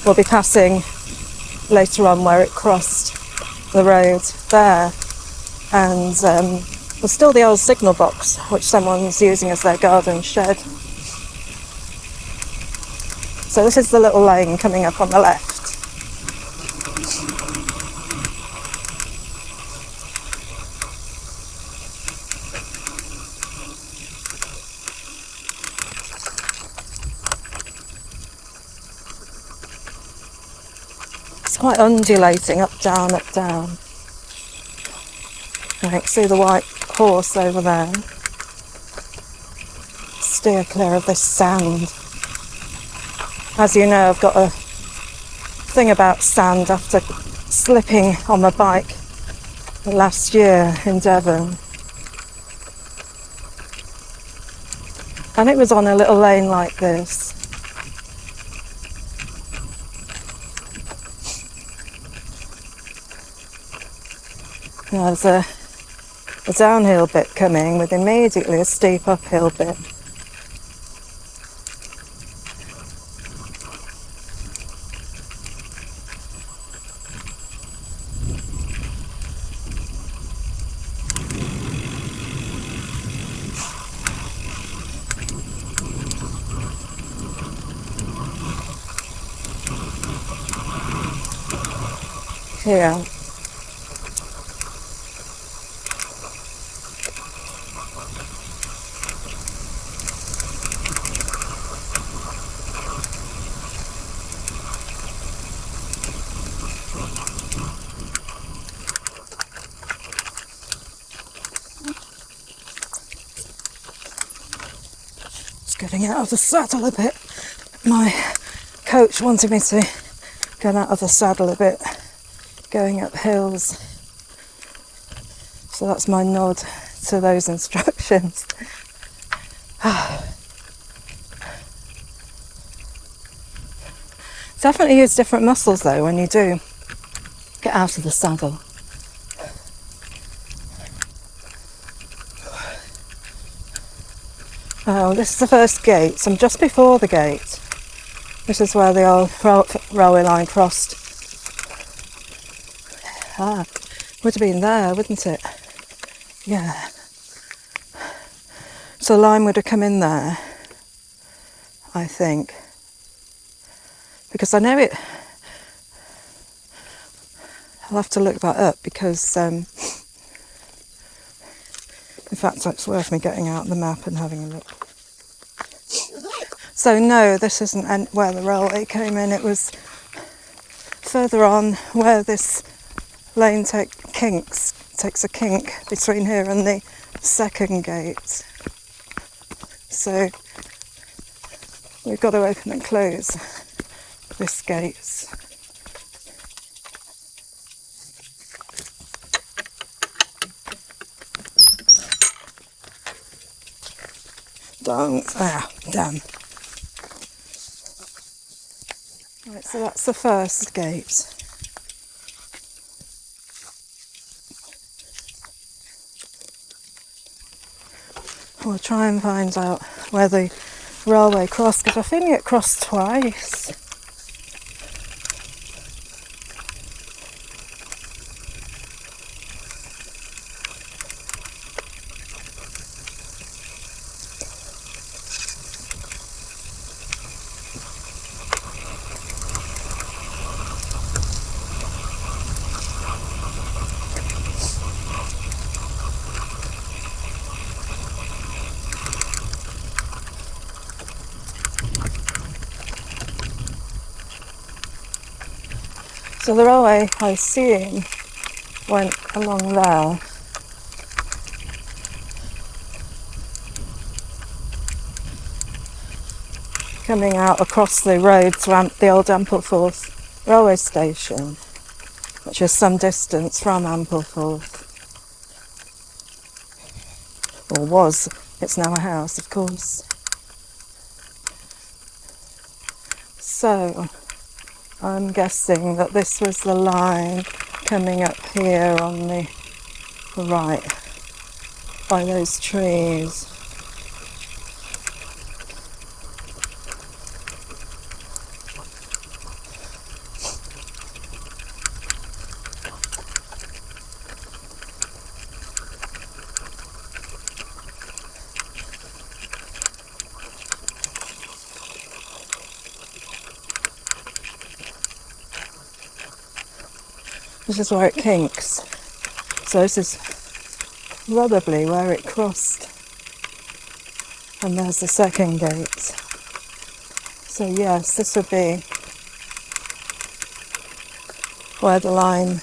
we'll be passing later on where it crossed the road there. And there's still the old signal box, which someone's using as their garden shed. So this is the little lane coming up on the left. It's quite undulating, up, down, up, down. I can see the white horse over there. Steer clear of this sand. As you know, I've got a thing about sand after slipping on my bike last year in Devon. And it was on a little lane like this. There's a downhill bit coming with immediately a steep uphill bit. Here. Just getting out of the saddle a bit. My coach wanted me to get out of the saddle a bit, going up hills. So that's my nod to those instructions. Definitely use different muscles though when you do get out of the saddle. Oh, this is the first gate, so I'm just before the gate. This is where the old railway line crossed. Would have been there, wouldn't it? Yeah. So the line would have come in there, I think. Because I know it... I'll have to look that up because... in fact, it's worth me getting out the map and having a look. So no, this isn't where the railway came in. It was further on where this lane takes a kink between here and the second gate. So we've got to open and close this gate. Damn. Right, so that's the first gate. We'll try and find out where the railway crossed, because I think it crossed twice. So the railway, I assume, went along there. Coming out across the road to the old Ampleforth railway station, which is some distance from Ampleforth. Or was. It's now a house, of course. So, I'm guessing that this was the line coming up here on the right by those trees. This is where it kinks. So this is probably where it crossed. And there's the second gate. So yes, this would be where the line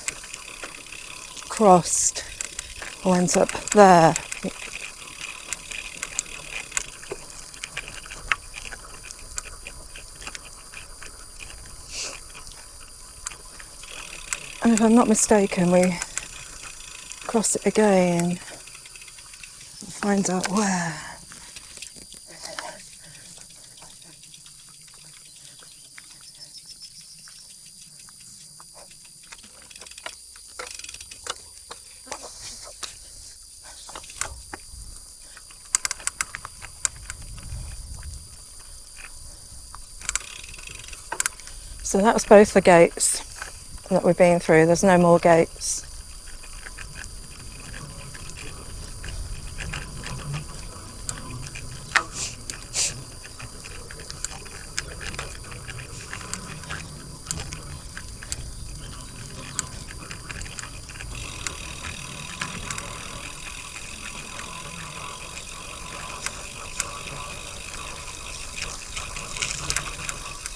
crossed, went up there. And if I'm not mistaken, we cross it again and find out where. So that was both the gates that we've been through. There's no more gates.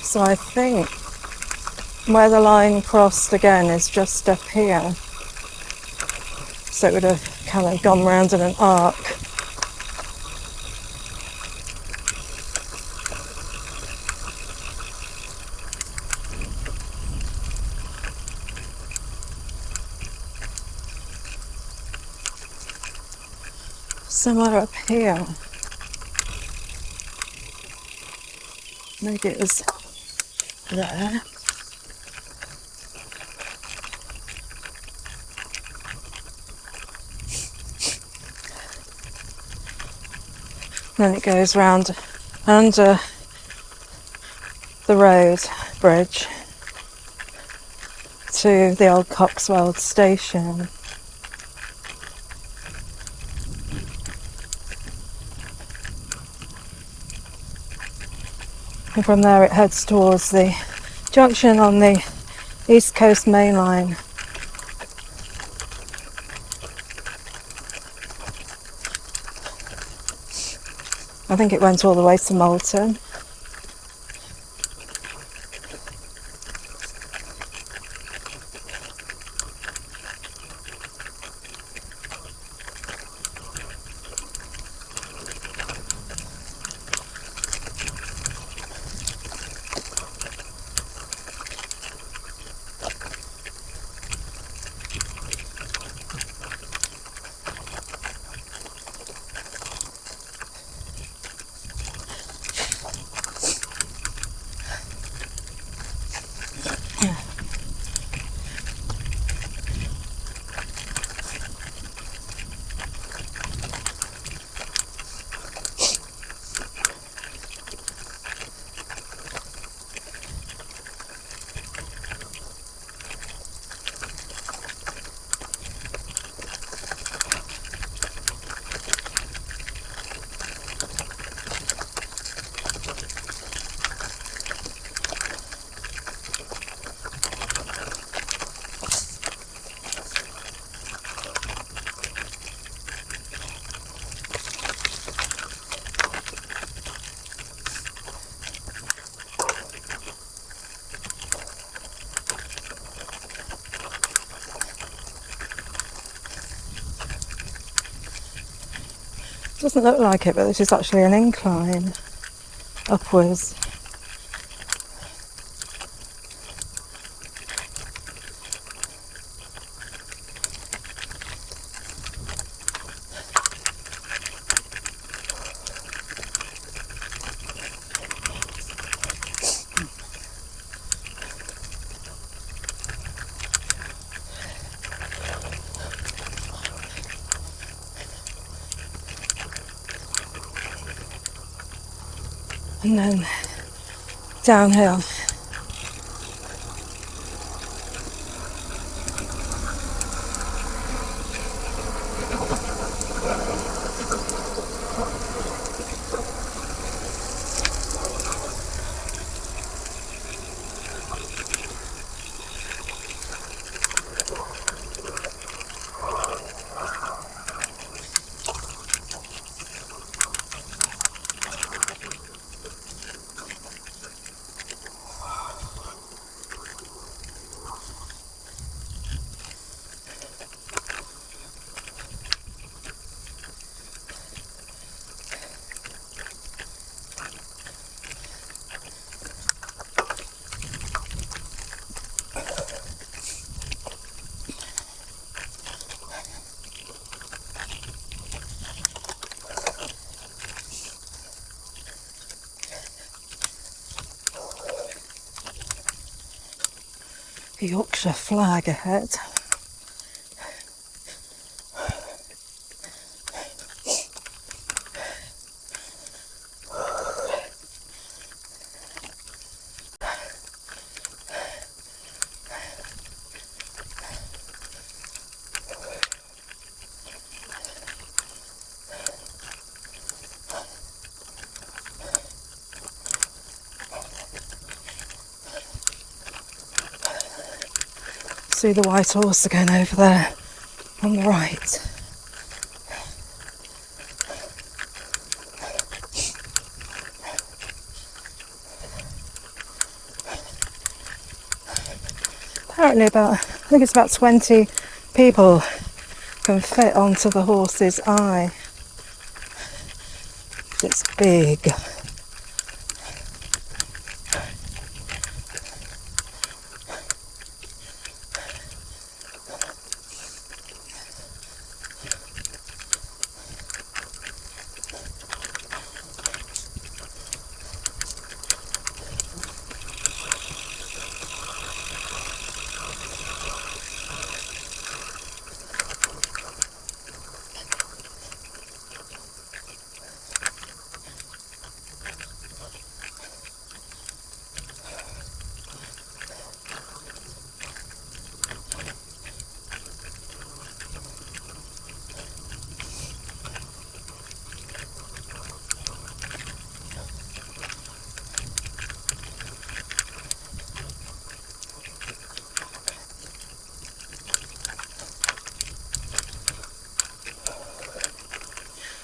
So I think where the line crossed again is just up here. So it would have kind of gone round in an arc. Somewhere up here. Maybe it was there. Then it goes round under the road bridge to the old Coxwold station. And from there it heads towards the junction on the East Coast Main Line. I think it went all the way to Moulton. Doesn't look like it, but this is actually an incline upwards. And then downhill. A Yorkshire flag ahead. See the white horse again over there on the right. Apparently I think it's about 20 people can fit onto the horse's eye. It's big.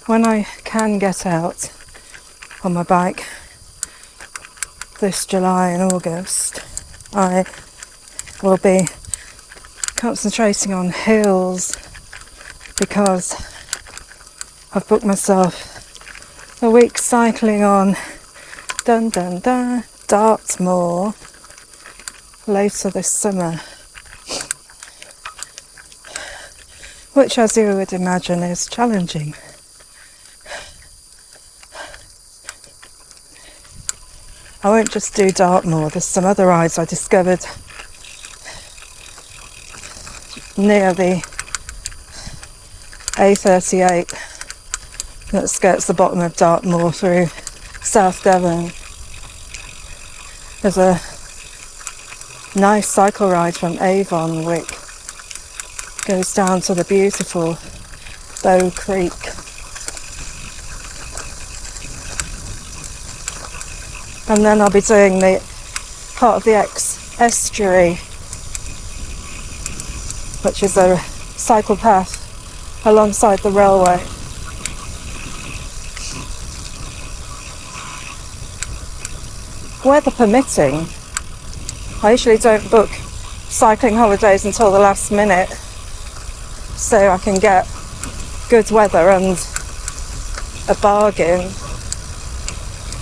When I can get out on my bike this July and August, I will be concentrating on hills because I've booked myself a week cycling on Dartmoor later this summer, which, as you would imagine, is challenging. I won't just do Dartmoor, there's some other rides I discovered near the A38 that skirts the bottom of Dartmoor through South Devon. There's a nice cycle ride from Avon which goes down to the beautiful Bow Creek. And then I'll be doing the part of the estuary, which is a cycle path alongside the railway. Weather permitting, I usually don't book cycling holidays until the last minute so I can get good weather and a bargain.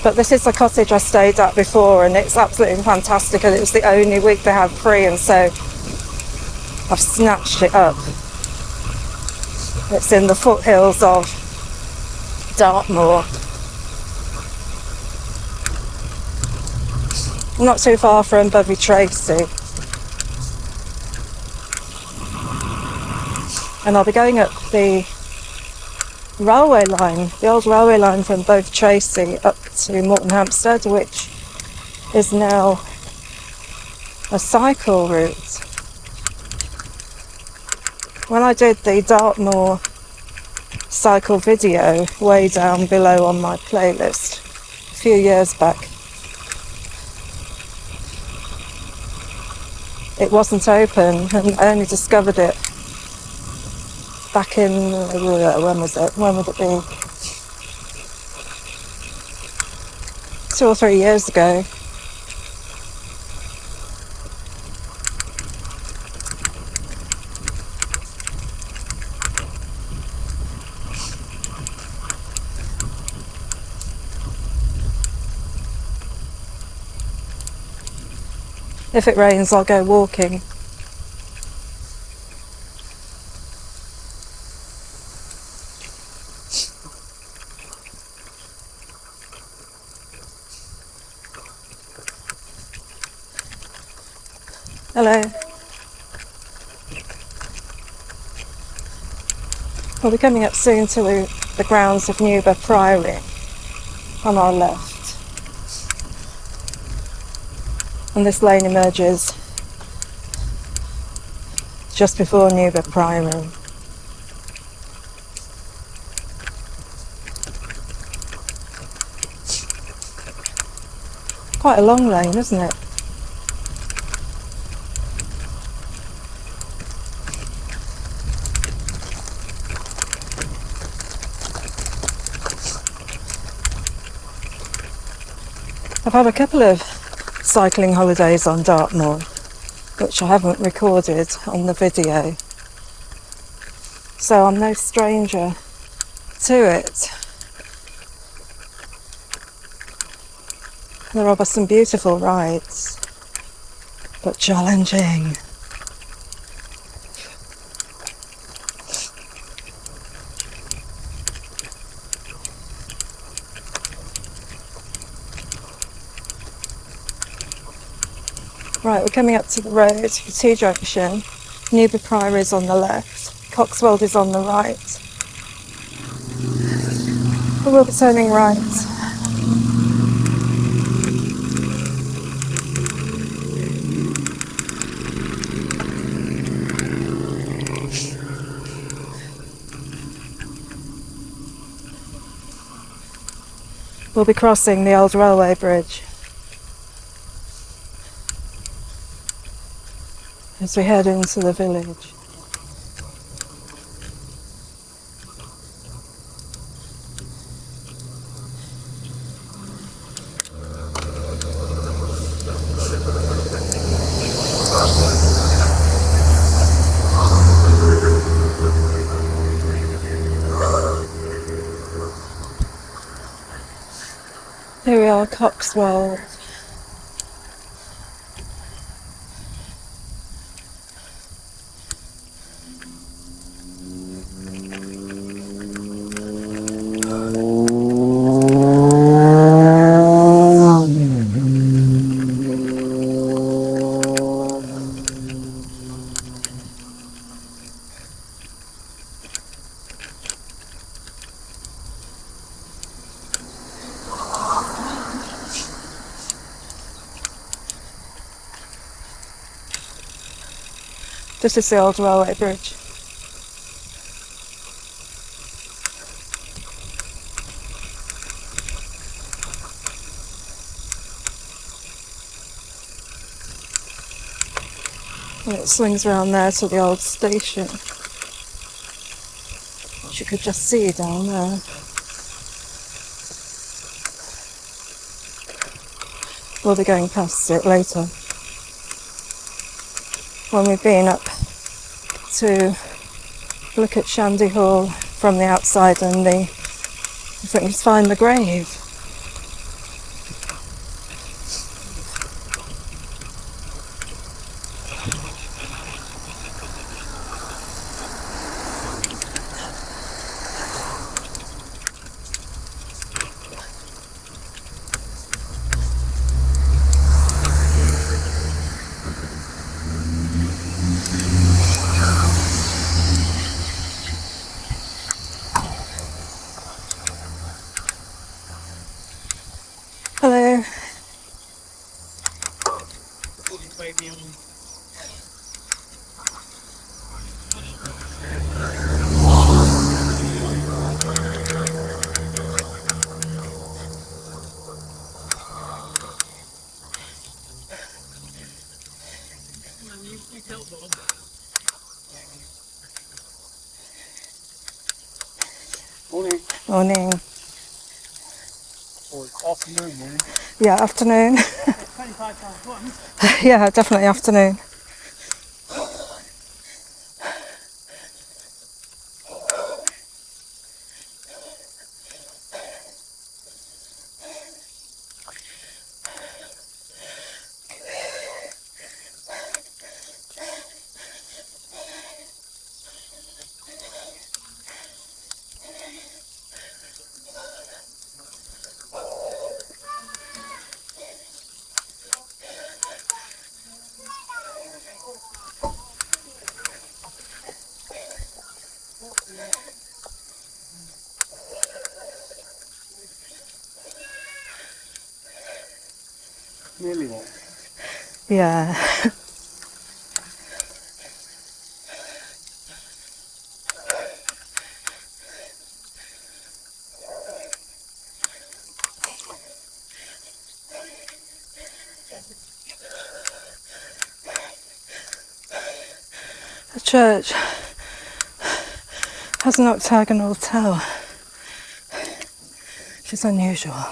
But this is a cottage I stayed at before and it's absolutely fantastic, and it was the only week they had free, and so I've snatched it up. It's in the foothills of Dartmoor. Not too far from Bovey Tracy. And I'll be going up the railway line, the old railway line from Bovey Tracy up to Morton Hampstead, which is now a cycle route. When I did the Dartmoor cycle video way down below on my playlist a few years back, it wasn't open, and I only discovered it back in, when would it be? 2 or 3 years ago. If it rains, I'll go walking. Hello. We'll be coming up soon to the grounds of Newber Priory on our left. And this lane emerges just before Newber Priory. Quite a long lane, isn't it? I've had a couple of cycling holidays on Dartmoor, which I haven't recorded on the video, so I'm no stranger to it. There are some beautiful rides, but challenging. Right, we're coming up to the road for T-junction. Newby Priory is on the left, Coxwold is on the right. We will be turning right. We'll be crossing the old railway bridge as we head into the village. Here we are, Coxwold. This is the old railway bridge. And it swings around there to the old station, which you could just see down there. We'll be going past it later, when we've been up to look at Shandy Hall from the outside and I think we find the grave. Hello. Morning. Morning. Or it's afternoon, morning. Yeah, afternoon. £25 Yeah, definitely afternoon. Nearly there. Yeah. The church has an octagonal tower, which is unusual.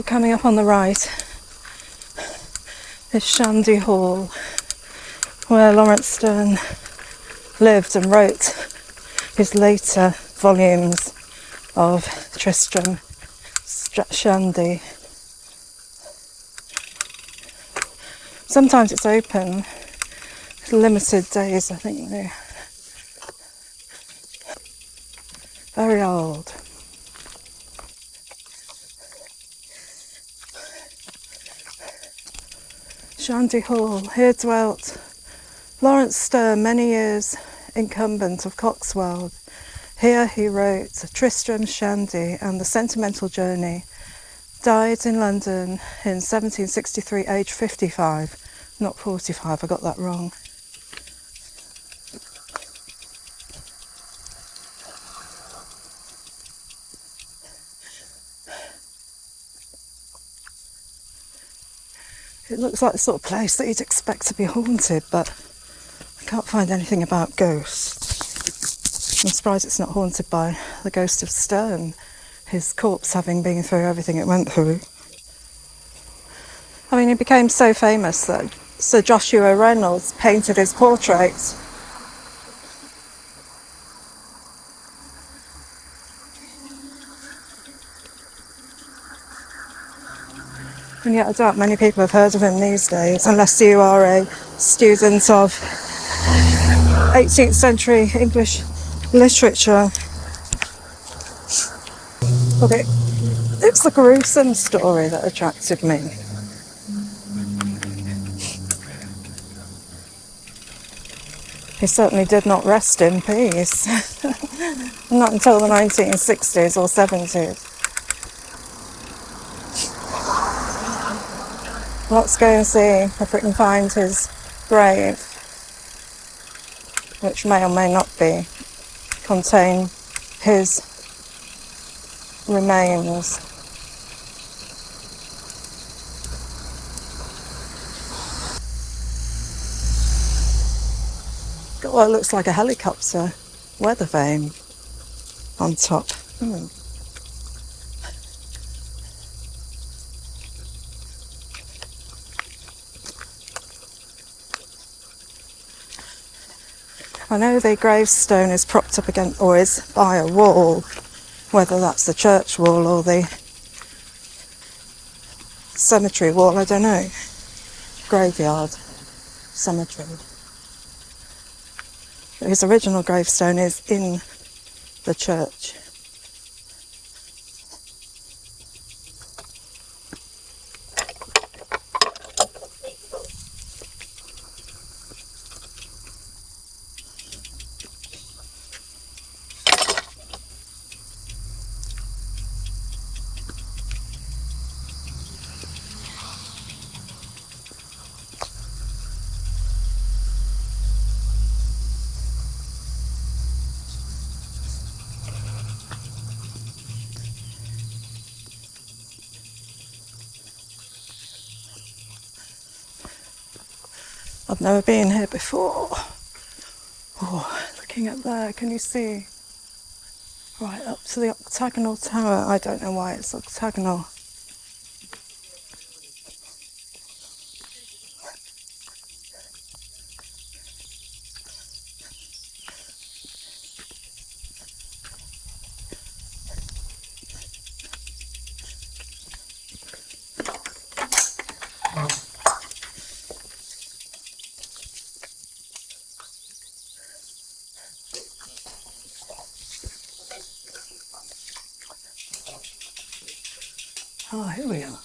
coming up on the right is Shandy Hall, where Laurence Sterne lived and wrote his later volumes of Tristram Shandy. Sometimes it's open, limited days, I think. They're very old. Shandy Hall, here dwelt Laurence Sterne, many years incumbent of Coxwold. Here he wrote Tristram Shandy and The Sentimental Journey. Died in London in 1763, aged 55, not 45, I got that wrong. It looks like the sort of place that you'd expect to be haunted, but I can't find anything about ghosts. I'm surprised it's not haunted by the ghost of Sterne, his corpse having been through everything it went through. I mean, he became so famous that Sir Joshua Reynolds painted his portrait. And yet I doubt many people have heard of him these days, unless you are a student of 18th century English literature. But it's the gruesome story that attracted me. He certainly did not rest in peace. Not until the 1960s or 70s. Let's go and see if we can find his grave, which may or may not contain his remains. Got what looks like a helicopter weather vane on top. I know the gravestone is propped up against, or is by a wall, whether that's the church wall or the cemetery wall, I don't know. Graveyard, cemetery. His original gravestone is in the church. I've never been here before. Oh, looking up there, can you see? Right up to the octagonal tower. I don't know why it's octagonal. Oh, here we are.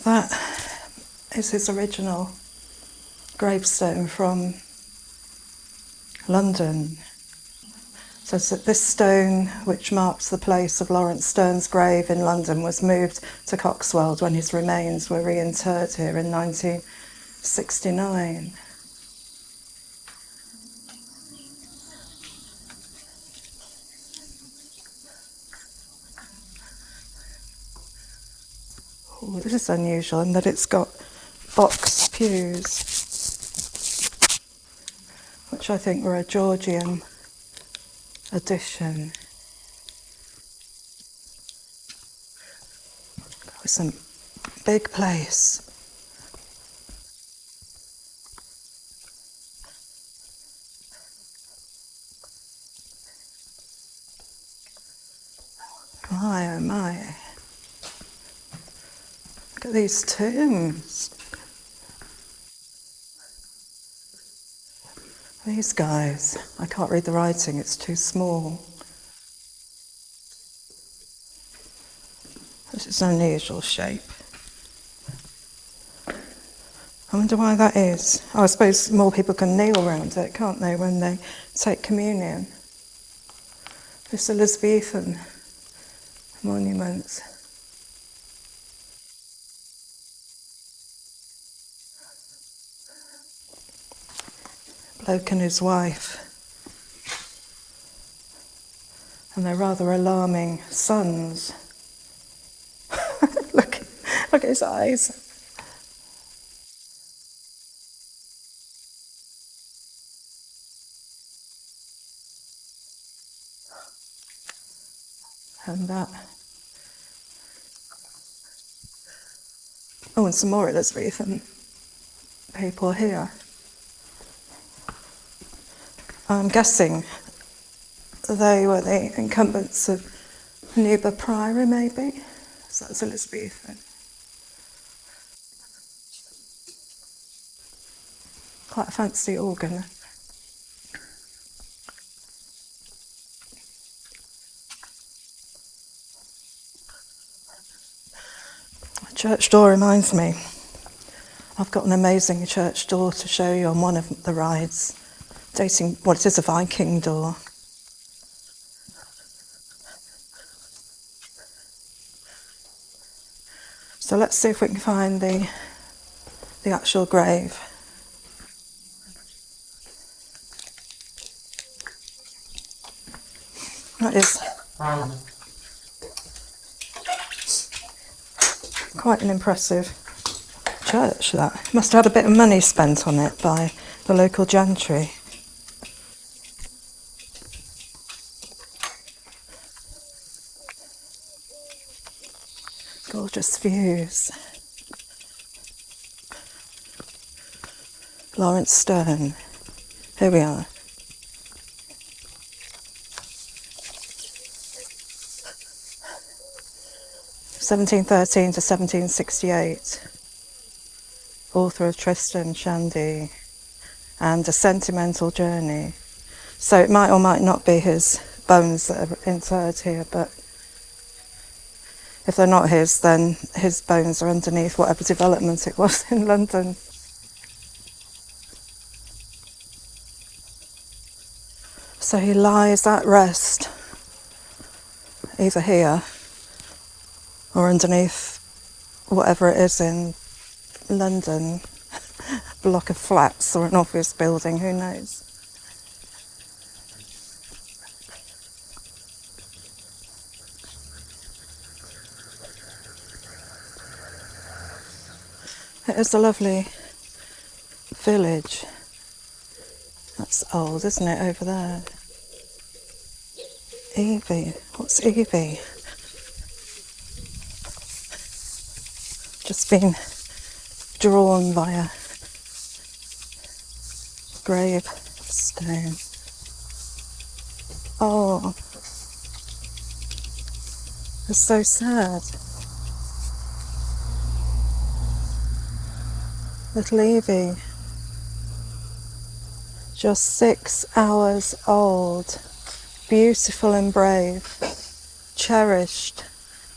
That is his original gravestone from London. So this stone, which marks the place of Laurence Sterne's grave in London, was moved to Coxwold when his remains were reinterred here in 1969. Oh, this is unusual in that it's got box pews, which I think were a Georgian addition. It's a big place. My, oh my. Look at these tombs. These guys. I can't read the writing, it's too small. This is an unusual shape. I wonder why that is. Oh, I suppose more people can kneel around it, can't they, when they take communion? This Elizabethan monument. Bloke and his wife. And their rather alarming sons. Look at his eyes. And that. Oh, and some more Elizabethan people here. I'm guessing they were the incumbents of Newber Priory, maybe? So that's Elizabethan. Quite a fancy organ. A church door reminds me. I've got an amazing church door to show you on one of the rides, dating, well, it is a Viking door. So let's see if we can find the actual grave. That is quite an impressive church, that. Must have had a bit of money spent on it by the local gentry. Gorgeous views. Laurence Sterne. Here we are. (1713 to 1768). Author of Tristan Shandy and A Sentimental Journey. So it might or might not be his bones that are interred here, but if they're not his, then his bones are underneath whatever development it was in London. So he lies at rest, either here or underneath whatever it is in London, block of flats or an office building, who knows. It is a lovely village. That's old, isn't it, over there? Evie. What's Evie? Just been drawn by a gravestone. Oh, it's so sad. Little Evie, just 6 hours old, beautiful and brave, cherished,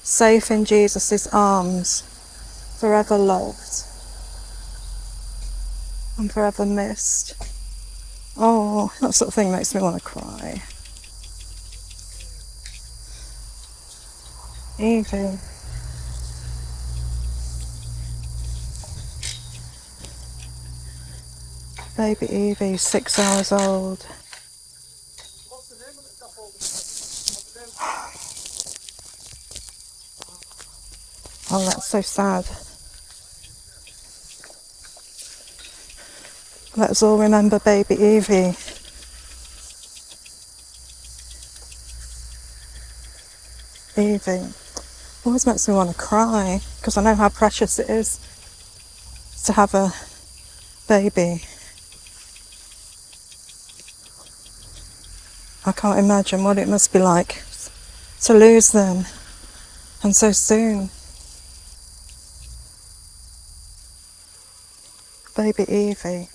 safe in Jesus' arms, forever loved and forever missed. Oh, that sort of thing makes me want to cry. Evie. Baby Evie, 6 hours old. What's the name of the scaffold? Oh, that's so sad. Let's all remember baby Evie. Evie. Always makes me want to cry because I know how precious it is to have a baby. I can't imagine what it must be like to lose them, and so soon. Baby Evie.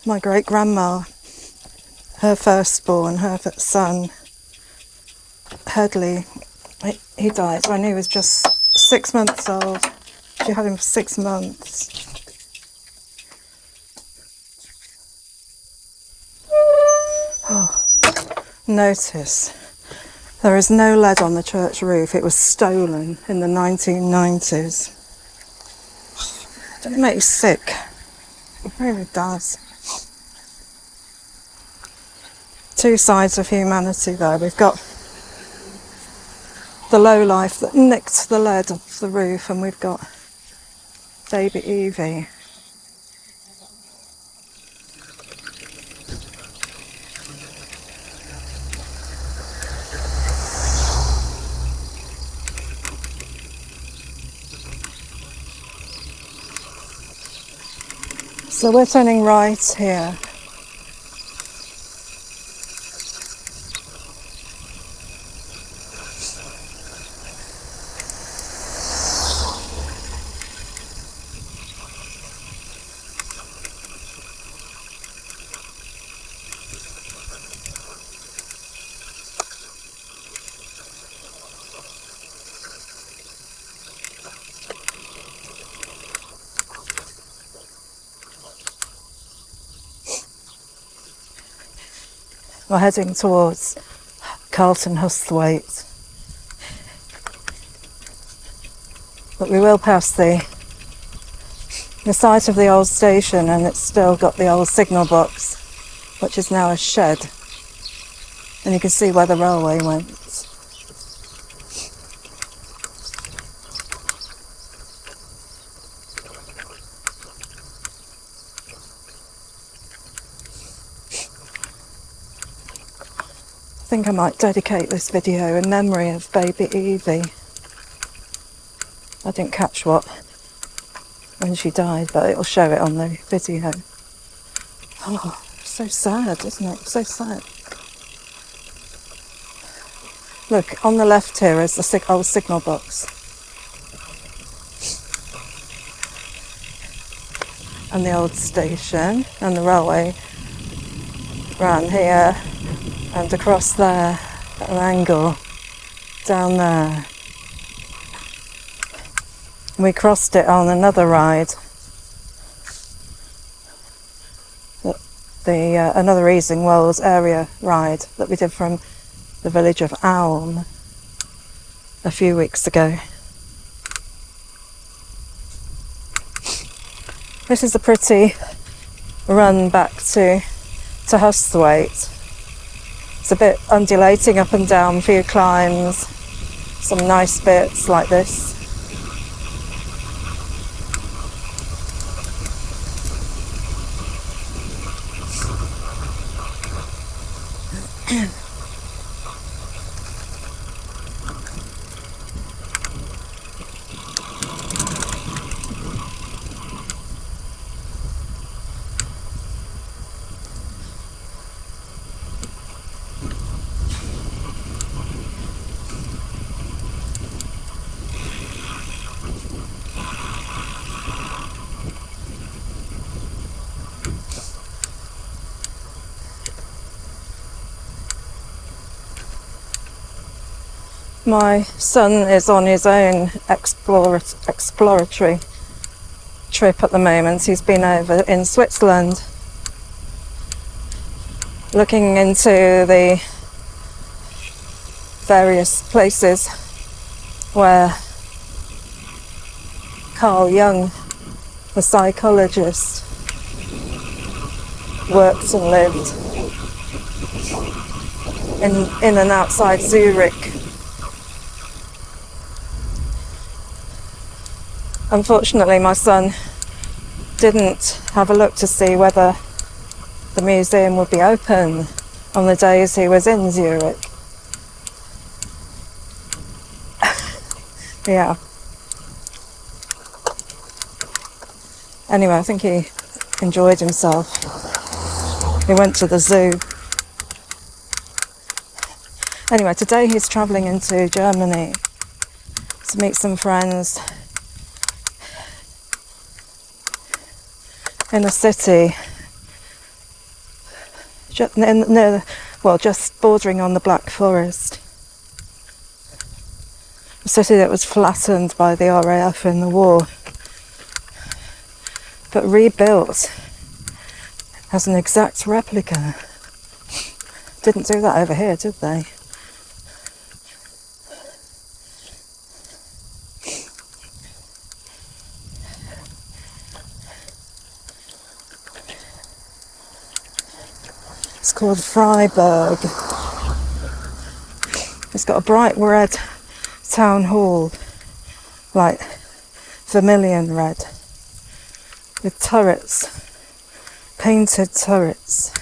My great grandma, her firstborn, her son, Headley, he died when he was just 6 months old. She had him for 6 months. Oh, notice, there is no lead on the church roof. It was stolen in the 1990s. Doesn't it make you sick? It really does. Two sides of humanity though. We've got the lowlife that nicked the lead off the roof, and we've got baby Evie. So we're turning right here. We're heading towards Carlton Husthwaite. But we will pass the site of the old station, and it's still got the old signal box, which is now a shed. And you can see where the railway went. I think I might dedicate this video in memory of baby Evie. I didn't catch when she died, but it'll show it on the video. Oh, so sad, isn't it? So sad. Look, on the left here is the old signal box. And the old station, and the railway ran here and across there at an angle, down there. We crossed it on another ride, another Easingwold area ride that we did from the village of Alm a few weeks ago. This is a pretty run back to Husthwaite. It's a bit undulating up and down, a few climbs, some nice bits like this. My son is on his own exploratory trip at the moment. He's been over in Switzerland looking into the various places where Carl Jung, the psychologist, worked and lived in and outside Zurich. Unfortunately, my son didn't have a look to see whether the museum would be open on the days he was in Zurich. Yeah. Anyway, I think he enjoyed himself. He went to the zoo. Anyway, today he's travelling into Germany to meet some friends in a city just bordering on the Black Forest. A city that was flattened by the RAF in the war, but rebuilt as an exact replica. Didn't do that over here, did they? It's called Freiburg. It's got a bright red town hall, like vermilion red, with turrets, painted turrets.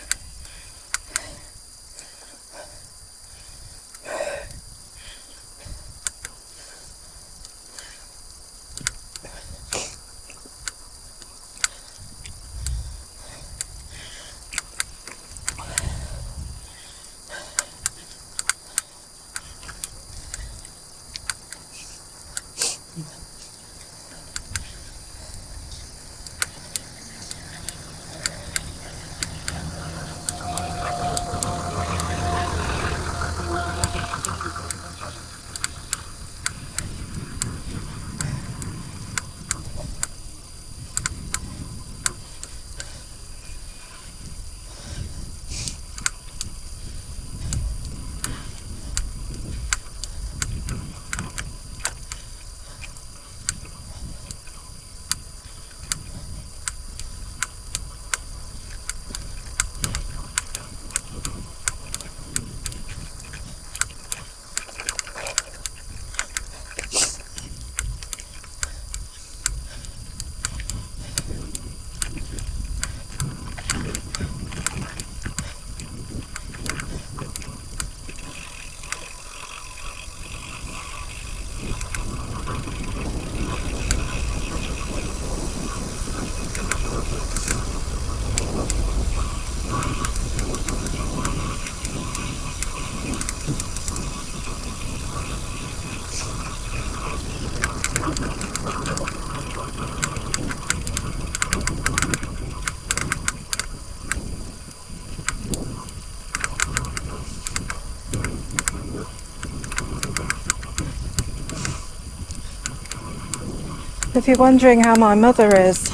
If you're wondering how my mother is,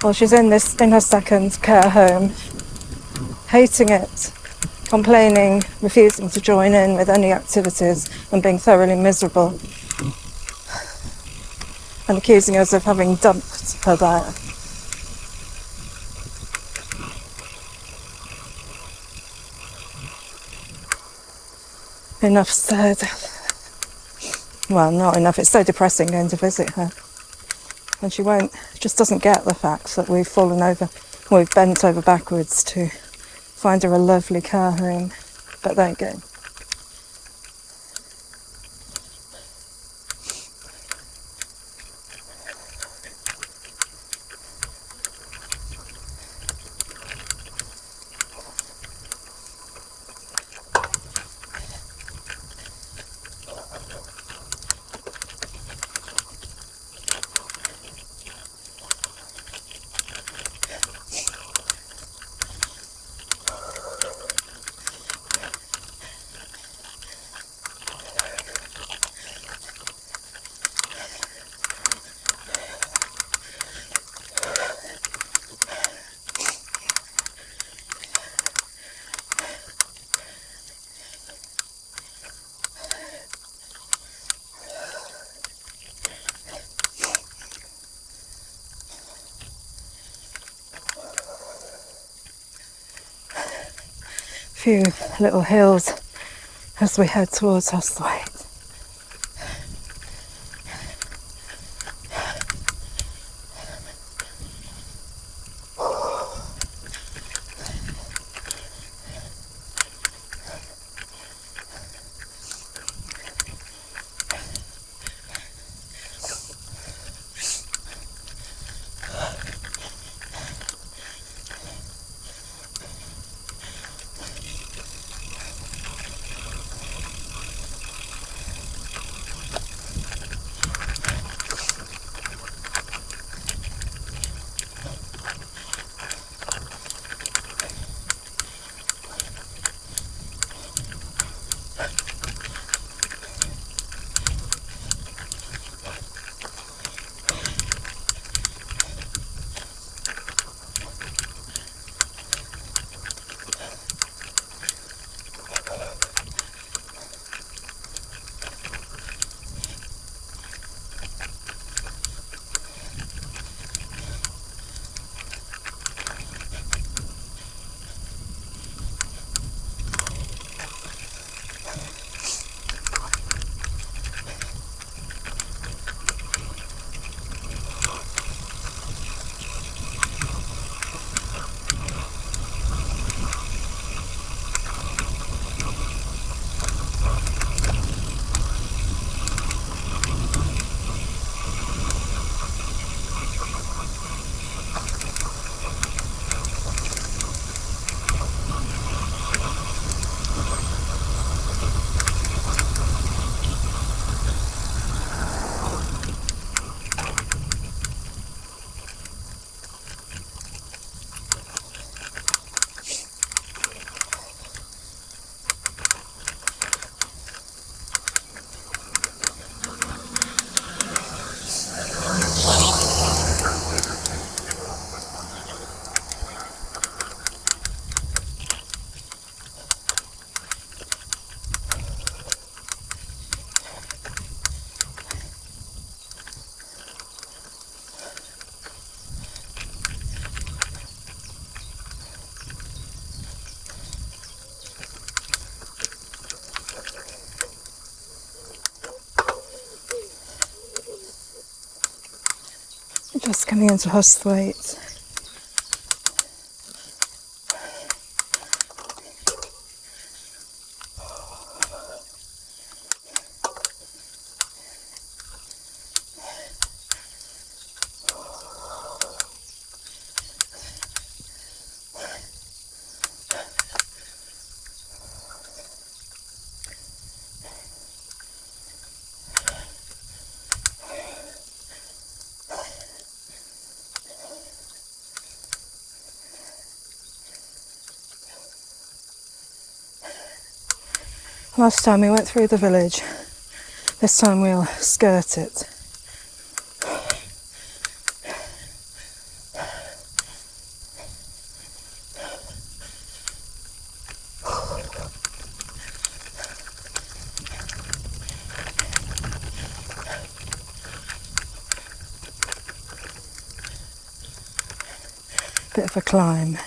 well, she's in her second care home, hating it, complaining, refusing to join in with any activities and being thoroughly miserable, and accusing us of having dumped her there. Enough said. Well, not enough. It's so depressing going to visit her. And she just doesn't get the fact that we've bent over backwards to find her a lovely care home. But there you go. few little hills as we head towards Hosthwaite. Just coming into Hosthwaite. Last time we went through the village, this time we'll skirt it. Bit of a climb.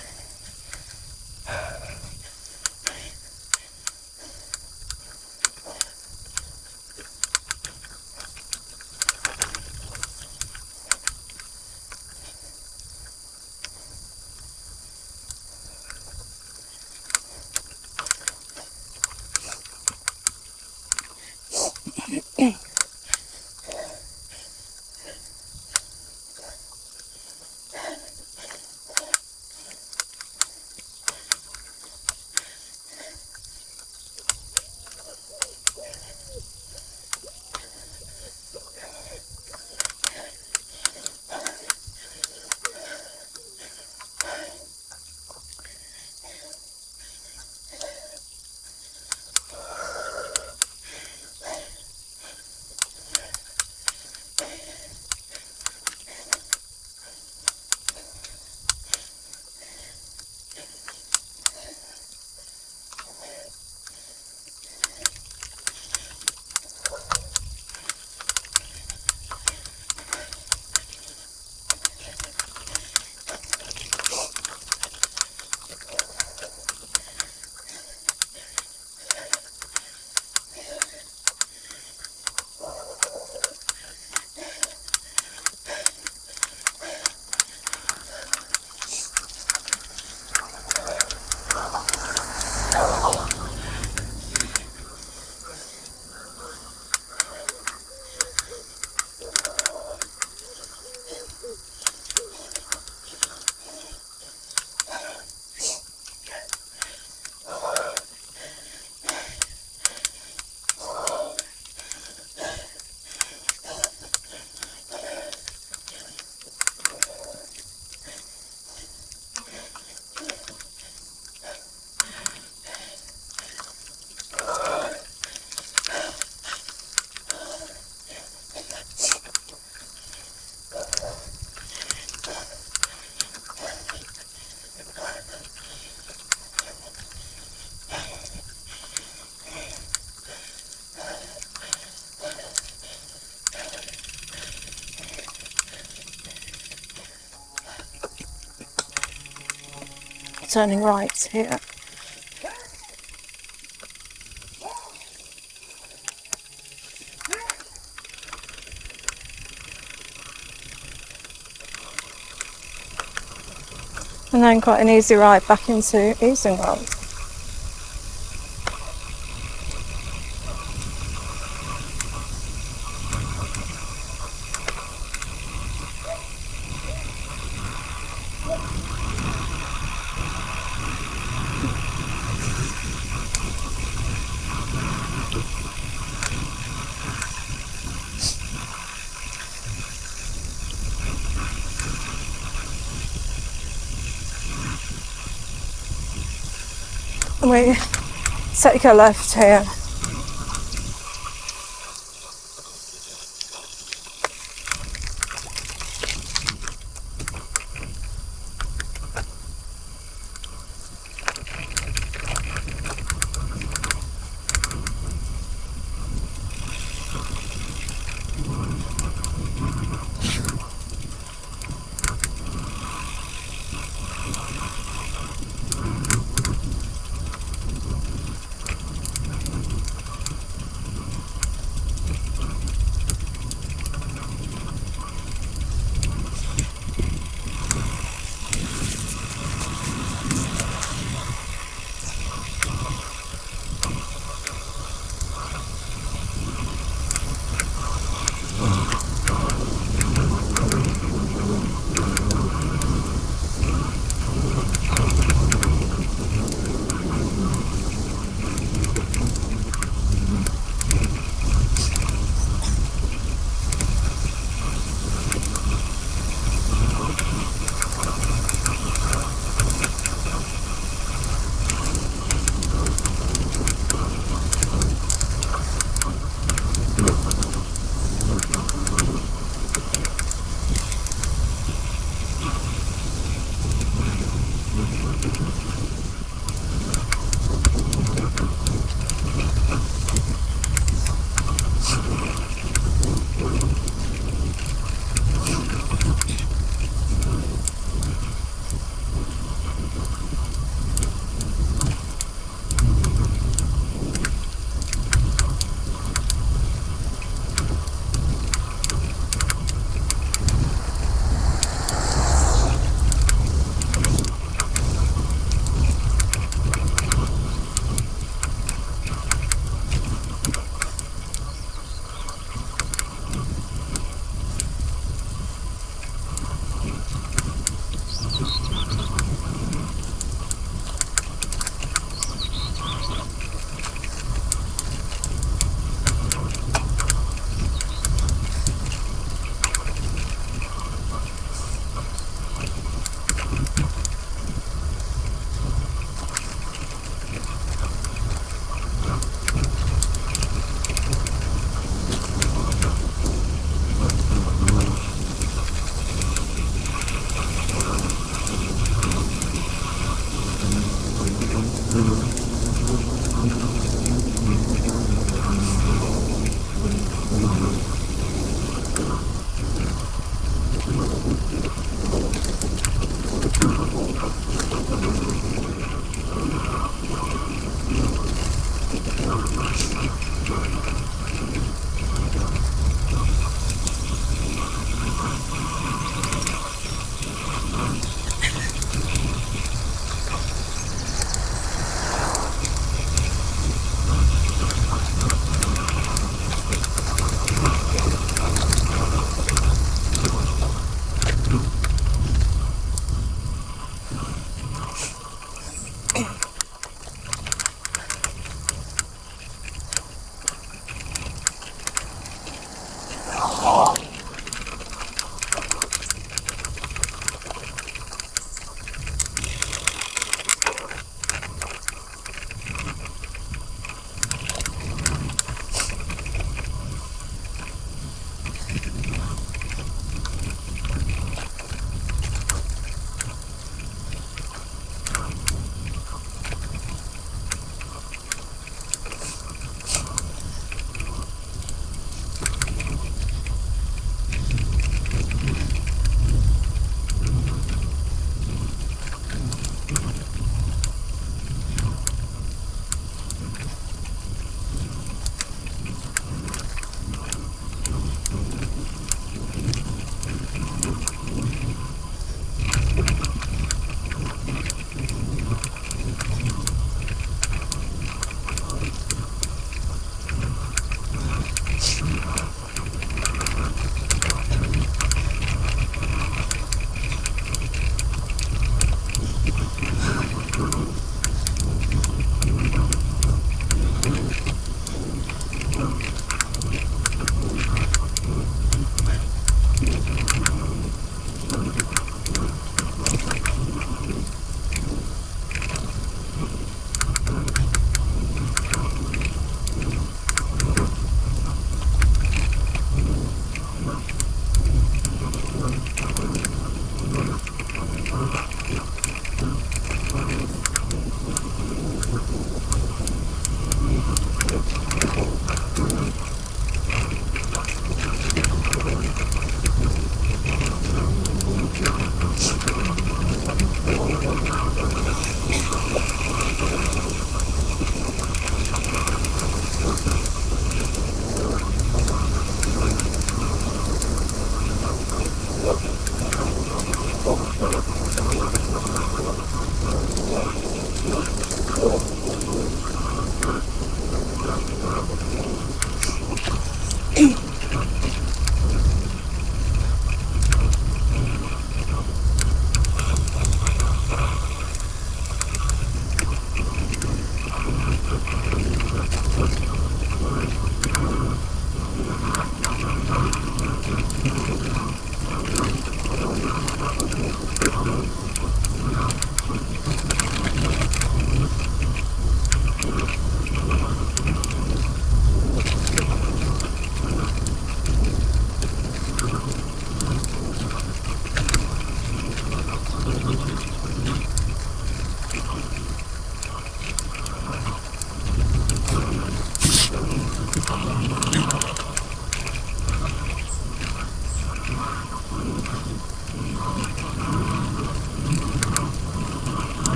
turning right here. And then quite an easy ride back into Easingwold. And we take a left here.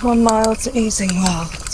1 mile to Easingwold.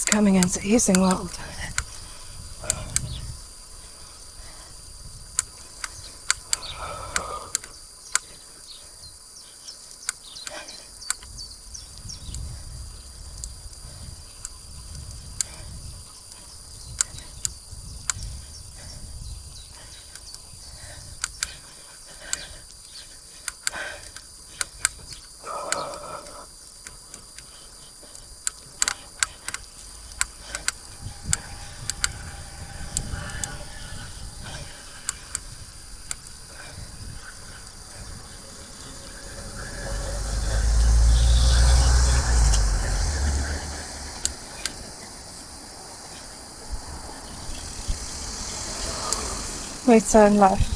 Coming into Easingwold. We turn left.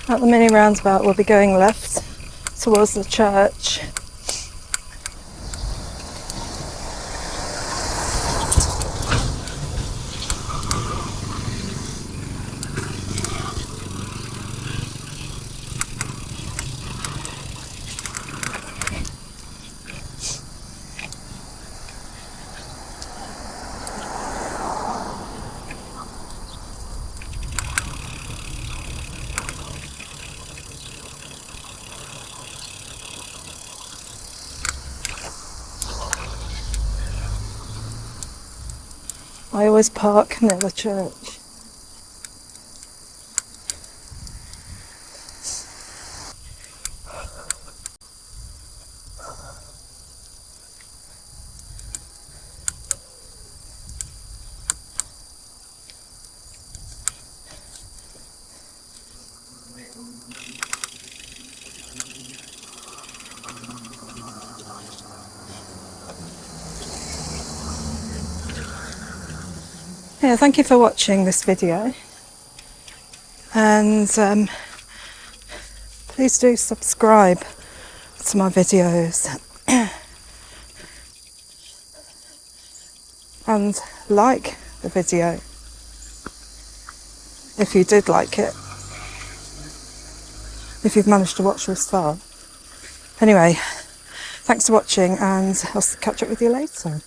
At the mini roundabout we'll be going left towards the church. I always park near the church. Yeah, thank you for watching this video, and please do subscribe to my videos and like the video if you did like it, if you've managed to watch this far. Anyway, thanks for watching, and I'll catch up with you later.